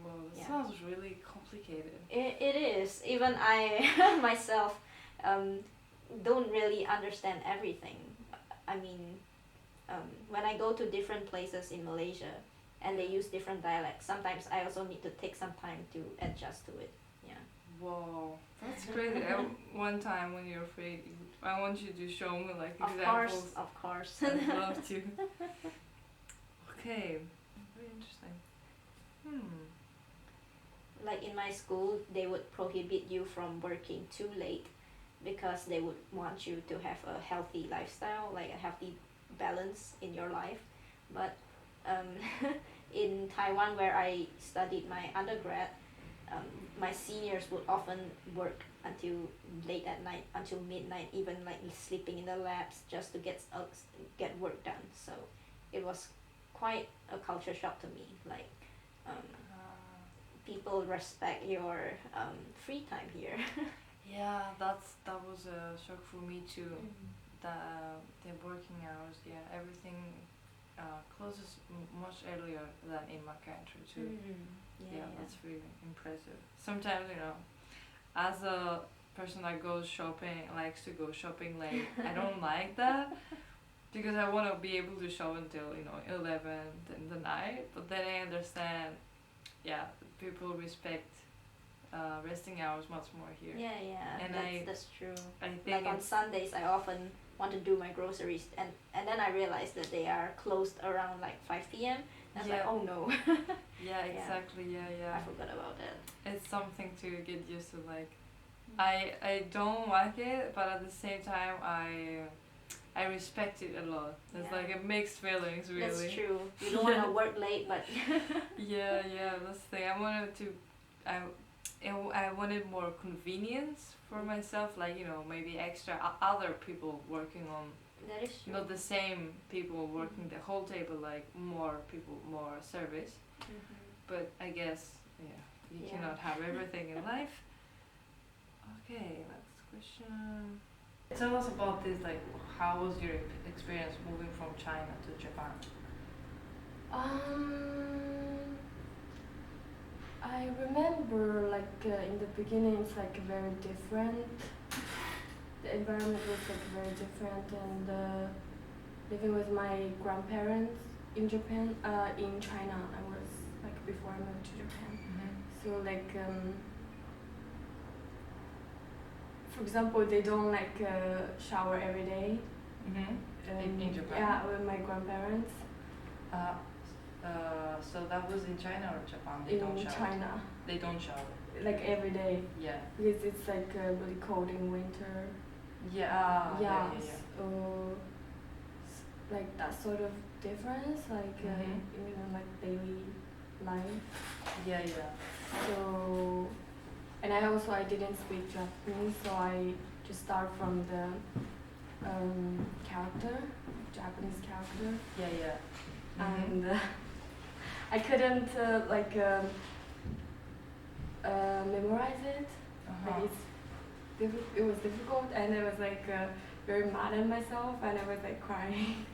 Well, that Yeah. sounds really complicated. It is. Even I myself don't really understand everything. I mean, when I go to different places in Malaysia and they use different dialects, sometimes I also need to take some time to adjust to it. Yeah. Wow, that's crazy. One time when you're free, I want you to show me like Of examples. course. I'd love to. Okay, very interesting. Like in my school, they would prohibit you from working too late because they would want you to have a healthy lifestyle, like a healthy balance in your life. But in Taiwan, where I studied my undergrad, my seniors would often work until late at night, until midnight, even like sleeping in the labs just to get work done. So it was quite a culture shock to me. Like people respect your free time here. Yeah, that was a shock for me too. The working hours, yeah, everything closes much earlier than in my country too. Yeah, that's really impressive. Sometimes, as a person that likes to go shopping late, I don't like that because I want to be able to shop until 11 in the night. But then I understand, yeah, people respect resting hours much more here. Yeah, And that's true. I think Like on Sundays, I often want to do my groceries, and then I realize that they are closed around like 5 p.m. And I was like, oh no. Yeah, exactly. Yeah. I forgot about that. It's something to get used to. Like, I don't like it, but at the same time, I respect it a lot. It's like a mixed feelings, really. That's true. You don't want to work late, but yeah, that's the thing. I wanted more convenience for myself, like maybe extra other people working on. That is true. Not the same people working the whole table, like more people, more service. But I guess, you cannot have everything in life. Okay, next question. Tell us about this, like, how was your experience moving from China to Japan? I remember in the beginning it's very different. The environment was very different, and living with my grandparents in Japan, in China, I was before I moved to Japan. So for example, they don't shower every day. In Japan? Yeah, with my grandparents. So that was in China or Japan? They In don't shower. China. They don't shower. Every day. Yeah. Because it's really cold in winter. Yeah. Yeah. So that sort of difference, daily life. Yeah. So, and I didn't speak Japanese, so I just start from the Japanese character. Yeah. And I couldn't memorize it. It was difficult, and I was very mad at myself, and I was crying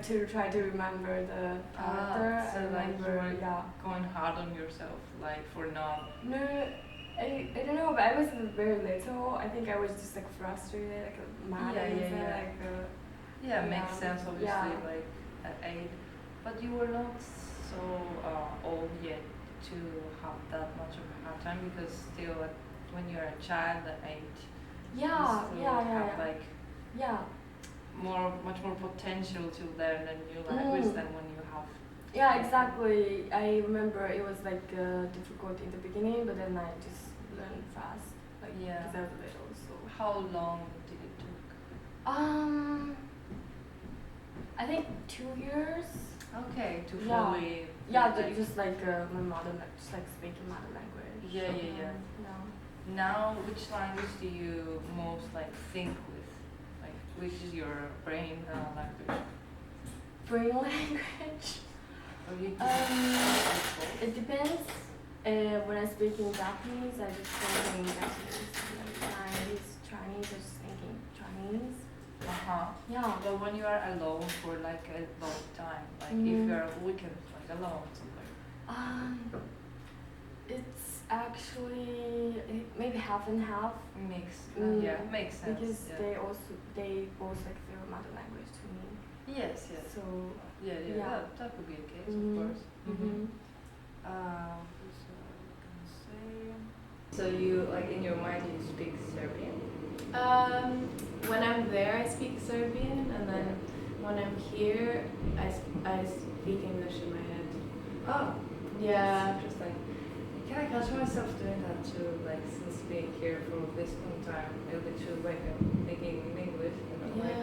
to try to remember the character. So and you were going hard on yourself, for not. No, I don't know, but I was very little. I think I was just frustrated, mad. Yeah, makes sense, obviously, at 8. But you were not so old yet to have that much of a hard time, because still, when you're a child at 8, Yeah. much more potential to learn a new language than when you have. Yeah, exactly. I remember it was like difficult in the beginning, but then I just learned fast. Like Yeah. because I was little, so. How long did it take? I think 2 years. Okay, to Yeah. fully. Yeah, just like my mother, just like speaking mother language. Yeah, yeah, yeah. Yeah. Now, which language do you most like think with? Like, which is your brain language? Brain language. Or you It depends. When I speak in Japanese, I just think in Japanese. Like Chinese, I just think in Chinese. Yeah. But when you are alone for like a long time, like if you are a weekend like alone somewhere. It's actually maybe half and half. Yeah, makes sense. Because yeah. they both like their mother language to me. Yes, yes. So yeah. That could be a case, of course. So you like in your mind you speak Serbian? When I'm there, I speak Serbian, and then when I'm here, I speak English in my head. Oh, yeah. That's interesting. Can I catch myself doing that too? Like since being here for this long time, I literally wake up thinking in English, and I'm like,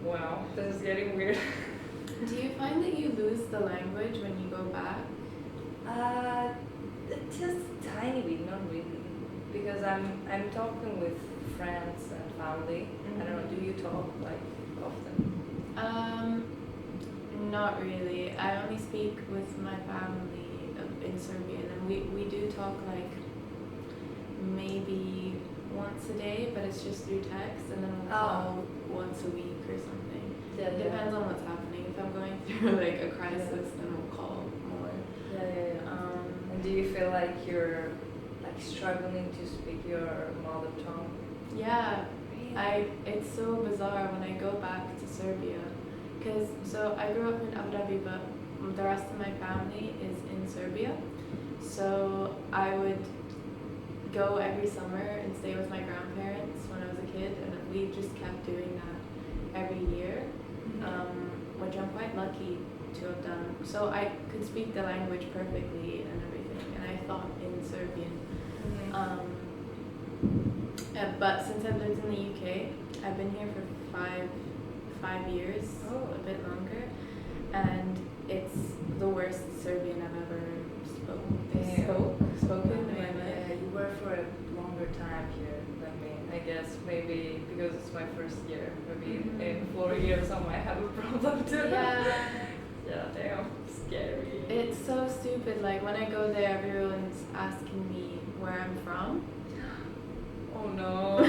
wow, this is getting weird. Do you find that you lose the language when you go back? Just tiny bit, not really, because I'm talking with friends and family. I don't know. Do you talk like often? Not really. I only speak with my family in Serbian, and we do talk like maybe once a day, but it's just through text, and then we'll call once a week or something. It depends on what's happening. If I'm going through like a crisis, then we'll call more. And do you feel like you're like struggling to speak your mother tongue? Yeah, it's so bizarre when I go back to Serbia, because I grew up in Abu Dhabi, but the rest of my family is in Serbia. So I would go every summer and stay with my grandparents when I was a kid, and we just kept doing that every year, which I'm quite lucky to have done. So I could speak the language perfectly and everything, and I thought in Serbian. But since I've lived in the UK, I've been here for five years, a bit longer, and it's the worst Serbian I've ever spoken. Yeah, you were for a longer time here than me. I guess maybe because it's my first year. Maybe in 4 years I might have a problem too. Yeah. Yeah, damn, scary. It's so stupid. Like when I go there, everyone's asking me where I'm from. Oh no.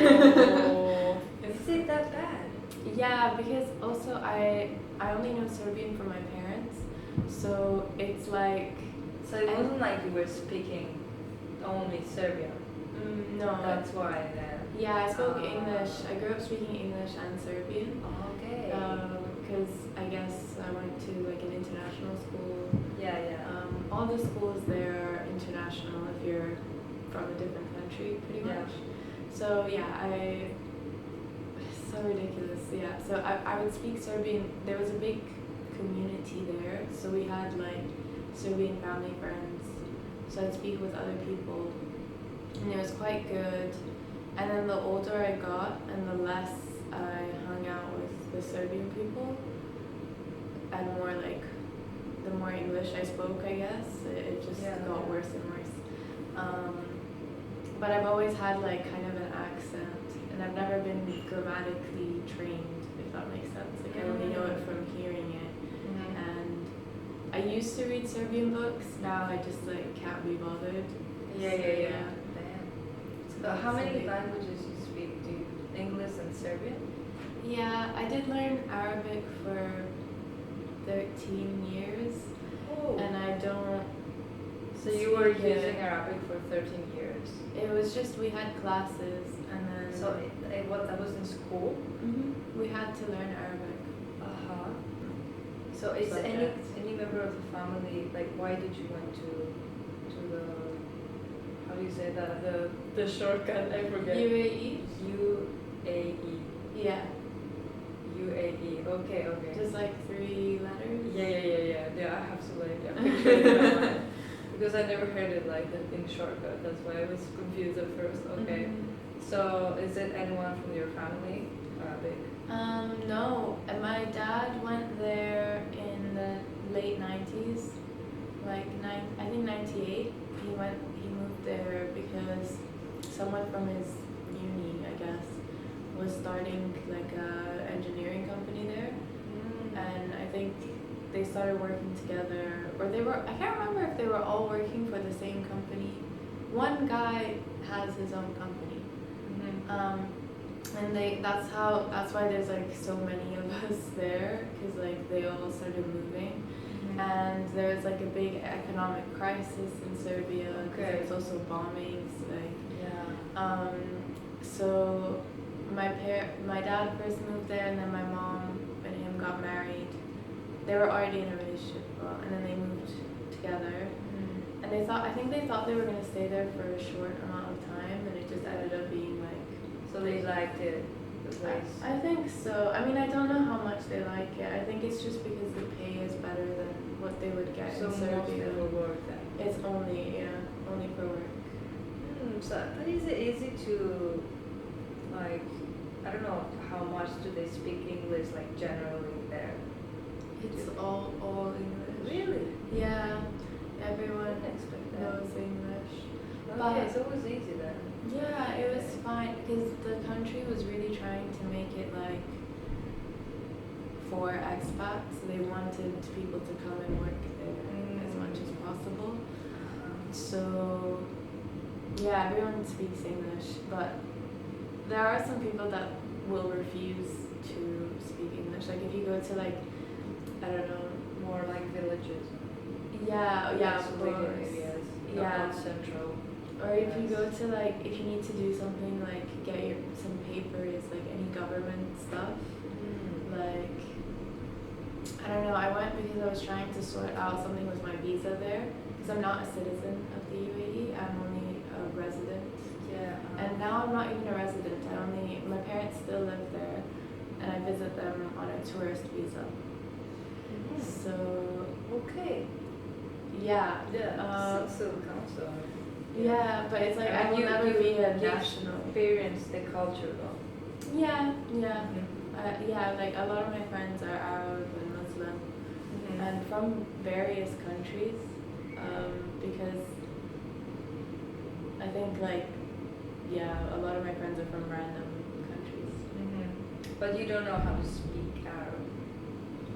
Is it that bad? Yeah, because also I only know Serbian from my parents, so it's like. So it wasn't like you were speaking only Serbian. No. That's why then. Yeah, I spoke English. I grew up speaking English and Serbian. Okay. Because I guess I went to like an international school. Yeah. All the schools there are international if you're from a different country, pretty much. So yeah, so ridiculous. Yeah, so I would speak Serbian. There was a big community there, so we had like Serbian family friends. So I'd speak with other people, and it was quite good. And then the older I got, and the less I hung out with the Serbian people, and more like the more English I spoke, I guess it just got worse and worse. But I've always had like kind of an accent, and I've never been grammatically trained, if that makes sense. Like I only know it from hearing it. And I used to read Serbian books. Now I just like can't be bothered. Yeah. Damn. So how many Sorry. languages you speak? Do you English and Serbian? Yeah, I did learn Arabic for 13 years, and I don't. So you were speak it. using Arabic for 13 years. It was just we had classes, and then. So what that was in school? We had to learn Arabic. So is Subjects. any member of the family like why did you went to the how do you say that the shortcut I forget UAE. UAE Yeah. UAE. Okay, okay. Just like 3 letters. Yeah. I have to like picture it in my mind. Because I never heard it like that in shortcut. That's why I was confused at first. Okay. So is it anyone from your family Arabic? No. And my dad went there in the late 90s, like I think 98. He moved there because someone from his uni, I guess, was starting like a engineering company there, and I think they started working together, or I can't remember if they were all working for the same company. One guy has his own company, and that's why there's like so many of us there, because like they all started moving. And there was like a big economic crisis in Serbia, because there was also bombings, like so my dad first moved there, and then my mom and him got married. They were already in a relationship, and then they moved together. And I think they thought they were gonna stay there for a short amount of time, and it just ended up being like. So they liked it, the place. I think so. I mean, I don't know how much they like it. I think it's just because the pay is better than what they would get in Serbia. Mostly for work then. It's only for work. So is it easy to, like, I don't know, how much do they speak English, like, generally there? It's all English. Really? Yeah, everyone knows English. Okay, so it was easy then. Yeah, it was fine, because the country was really trying to make it like for expats. They wanted people to come and work there as much as possible. So yeah, everyone speaks English, but there are some people that will refuse to speak English. Like if you go to like, I don't know, more like villages. Yeah, of course. Areas, yeah. not central. Or if you go to like, if you need to do something like get some papers, like any government stuff, like, I don't know, I went because I was trying to sort out something with my visa there, because I'm not a citizen of the UAE, I'm only a resident. Yeah. And now I'm not even a resident, my parents still live there, and I visit them on a tourist visa. So, okay. Yeah. So council. Yeah, but it's like I will never be a national. Experience the culture though. Yeah. Yeah, like a lot of my friends are Arab and Muslim, and from various countries, because I think like, yeah, a lot of my friends are from random countries. But you don't know how to speak Arab,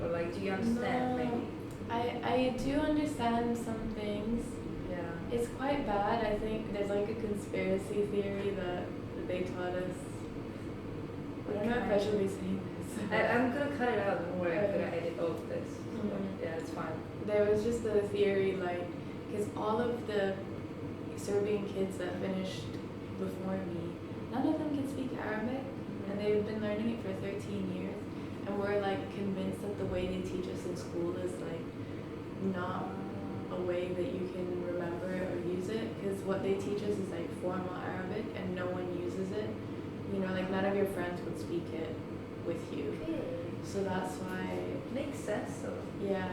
or like, do you understand maybe? I do understand some things. Yeah. It's quite bad. I think there's like a conspiracy theory that they taught us. I don't know if I should be saying this. I'm gonna cut it out, don't worry, I'm gonna edit all of this. Yeah, it's fine. There was just a theory, like, because all of the Serbian kids that finished before me, none of them can speak Arabic, and they've been learning it for 13 years, and we're like convinced that the way they teach us in school is like not a way that you can remember it or use it, because what they teach us is like formal Arabic, and no one uses it. You know, like none of your friends would speak it with you. So that's why. Makes sense though. Yeah.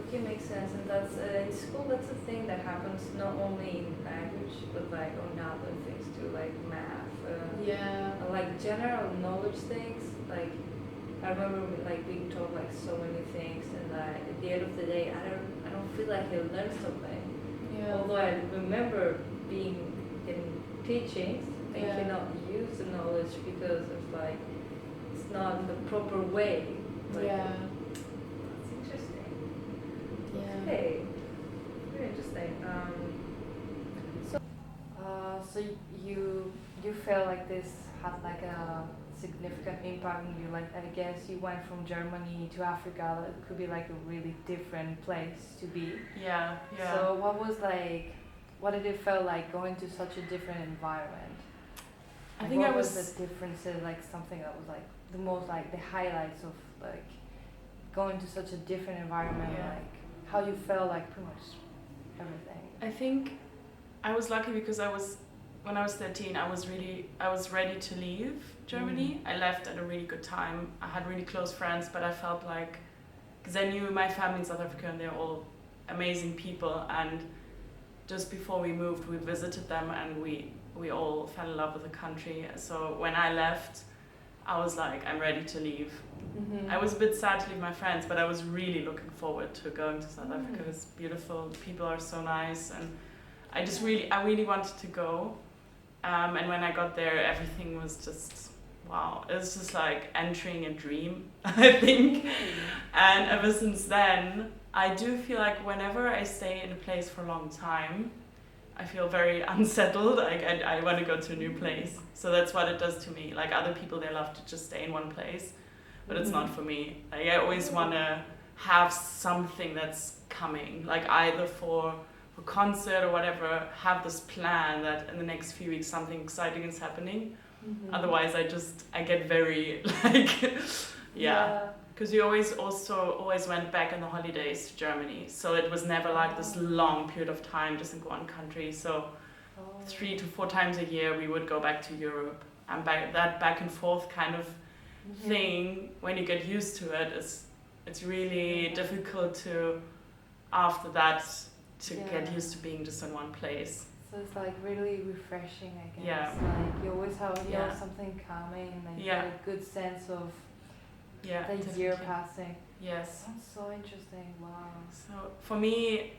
Okay, makes sense, and that's in school. That's a thing that happens not only in language, but like on other things too, like math. Yeah. Like general knowledge things. Like I remember like being taught like so many things, and like at the end of the day, I don't feel like I learned something. Yeah. Although I remember being in teachings, I cannot use the knowledge because it's like it's not in the proper way. Like, yeah. That's interesting. Yeah. Okay. Very interesting. So you felt like this had like a significant impact on you. Like I guess you went from Germany to Africa. It could be like a really different place to be. Yeah. So what did it feel like going to such a different environment? I think what was the differences, like something that was like the most like the highlights of like going to such a different environment, like how you felt like pretty much everything. I think I was lucky because I was when I was 13, I was ready to leave Germany. I left at a really good time. I had really close friends, but I felt like, because I knew my family in South Africa and they're all amazing people, and just before we moved, we visited them and we all fell in love with the country. So when I left, I was like, I'm ready to leave. I was a bit sad to leave my friends, but I was really looking forward to going to South Africa. It's beautiful, the people are so nice, and I really wanted to go. And when I got there, everything was just, wow. It was just like entering a dream, I think. And ever since then, I do feel like whenever I stay in a place for a long time, I feel very unsettled. Like I want to go to a new place. So that's what it does to me. Like other people, they love to just stay in one place, but it's not for me. Like I always want to have something that's coming, like either for concert or whatever, have this plan that in the next few weeks something exciting is happening. Otherwise I get very like, because you always went back in the holidays to Germany, so it was never like this long period of time just in one country. So 3 to 4 times a year we would go back to Europe, and back and forth kind of thing, when you get used to it, it's really difficult to after that to get used to being just in one place. So it's like really refreshing, I guess. Yeah. Like you always have something coming, and you get a good sense of the year passing. Yes. That's so interesting. Wow. So for me,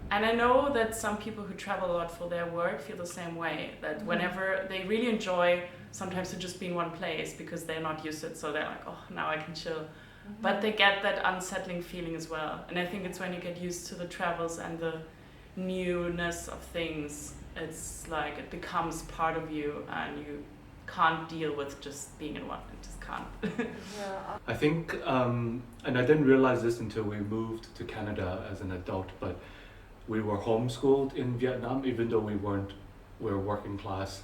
and I know that some people who travel a lot for their work feel the same way, that whenever they really enjoy sometimes to just be in one place because they're not used to it, so they're like, oh, now I can chill. But they get that unsettling feeling as well. And I think it's when you get used to the travels and the newness of things, it's like it becomes part of you and you can't deal with just being in one. It just can't. I think, and I didn't realize this until we moved to Canada as an adult, but we were homeschooled in Vietnam, even though we were working class.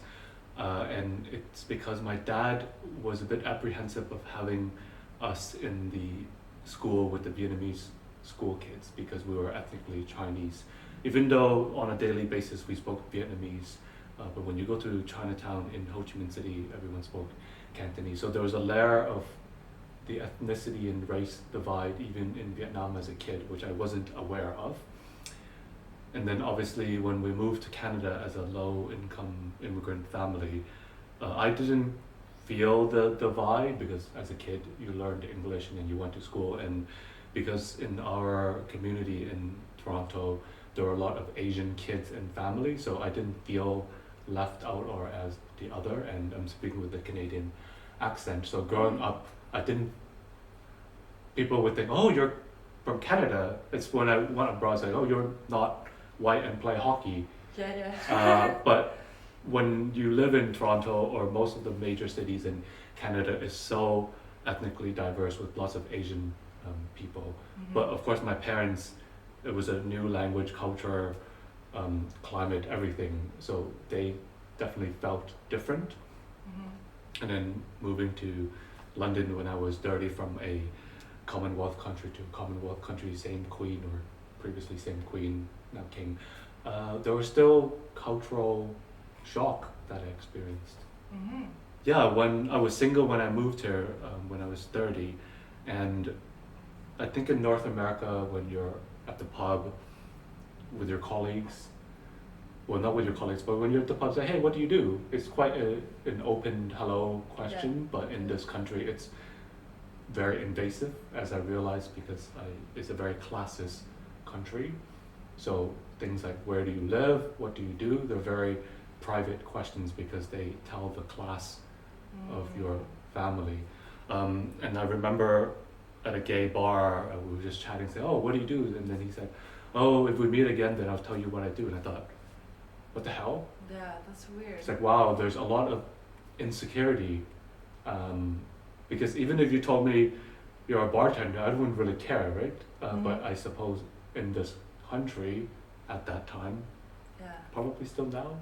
And it's because my dad was a bit apprehensive of having us in the school with the Vietnamese school kids because we were ethnically Chinese. Even though on a daily basis we spoke Vietnamese, but when you go to Chinatown in Ho Chi Minh City, everyone spoke Cantonese. So there was a layer of the ethnicity and race divide even in Vietnam as a kid, which I wasn't aware of. And then obviously when we moved to Canada as a low-income immigrant family, I didn't feel the divide because as a kid you learned English and then you went to school, and because in our community in Toronto there were a lot of Asian kids and families, so I didn't feel left out or as the other, and I'm speaking with a Canadian accent. So growing up, people would think, oh, you're from Canada. It's when I went abroad, it's like, oh, you're not white and play hockey. But when you live in Toronto or most of the major cities in Canada is so ethnically diverse with lots of Asian people. But of course my parents, it was a new language, culture, climate, everything. So they definitely felt different. And then moving to London when I was 30 from a Commonwealth country to a Commonwealth country, same queen, or previously same queen, now king, there was still cultural shock that I experienced. Yeah, when I was single when I moved here, when I was 30, and I think in North America when you're at the pub with your colleagues, well, not with your colleagues, but when you're at the pub, say, hey, what do you do? It's quite an open hello question, but in this country it's very invasive, as I realized, because it's a very classist country. So things like where do you live, what do you do, they're very private questions because they tell the class of your family. And I remember at a gay bar, we were just chatting, saying, oh, what do you do? And then he said, oh, if we meet again, then I'll tell you what I do. And I thought, what the hell? Yeah, that's weird. It's like, wow, there's a lot of insecurity. Because even if you told me you're a bartender, I wouldn't really care, right? But I suppose in this country at that time, probably still now,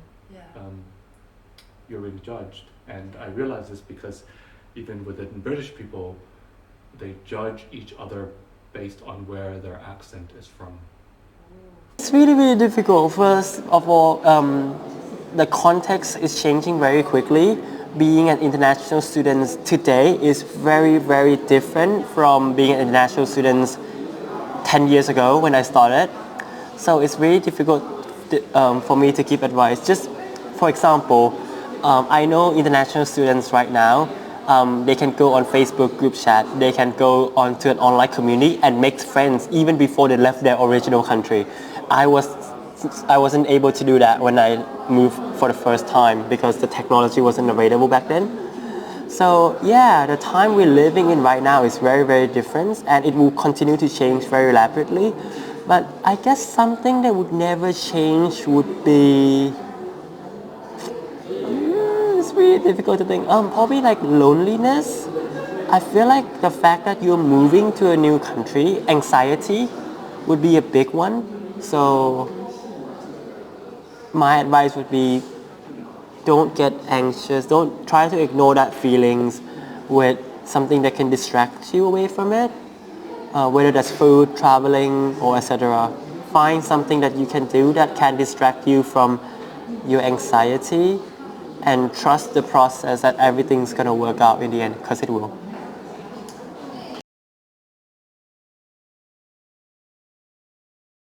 you're being judged. And I realize this because even within British people, they judge each other based on where their accent is from. It's really, really difficult. First of all, the context is changing very quickly. Being an international student today is very, very different from being an international student 10 years ago when I started. So it's really difficult for me to give advice. Just for example, I know international students right now, they can go on Facebook group chat, they can go onto an online community and make friends even before they left their original country. I wasn't able to do that when I moved for the first time because the technology wasn't available back then. So yeah, the time we're living in right now is very, very different and it will continue to change very rapidly. But I guess something that would never change would be, it's really difficult to think, probably like loneliness. I feel like the fact that you're moving to a new country, anxiety would be a big one. So my advice would be, don't get anxious, don't try to ignore that feelings with something that can distract you away from it, whether that's food, traveling, or etc. Find something that you can do that can distract you from your anxiety and trust the process that everything's gonna work out in the end, because it will.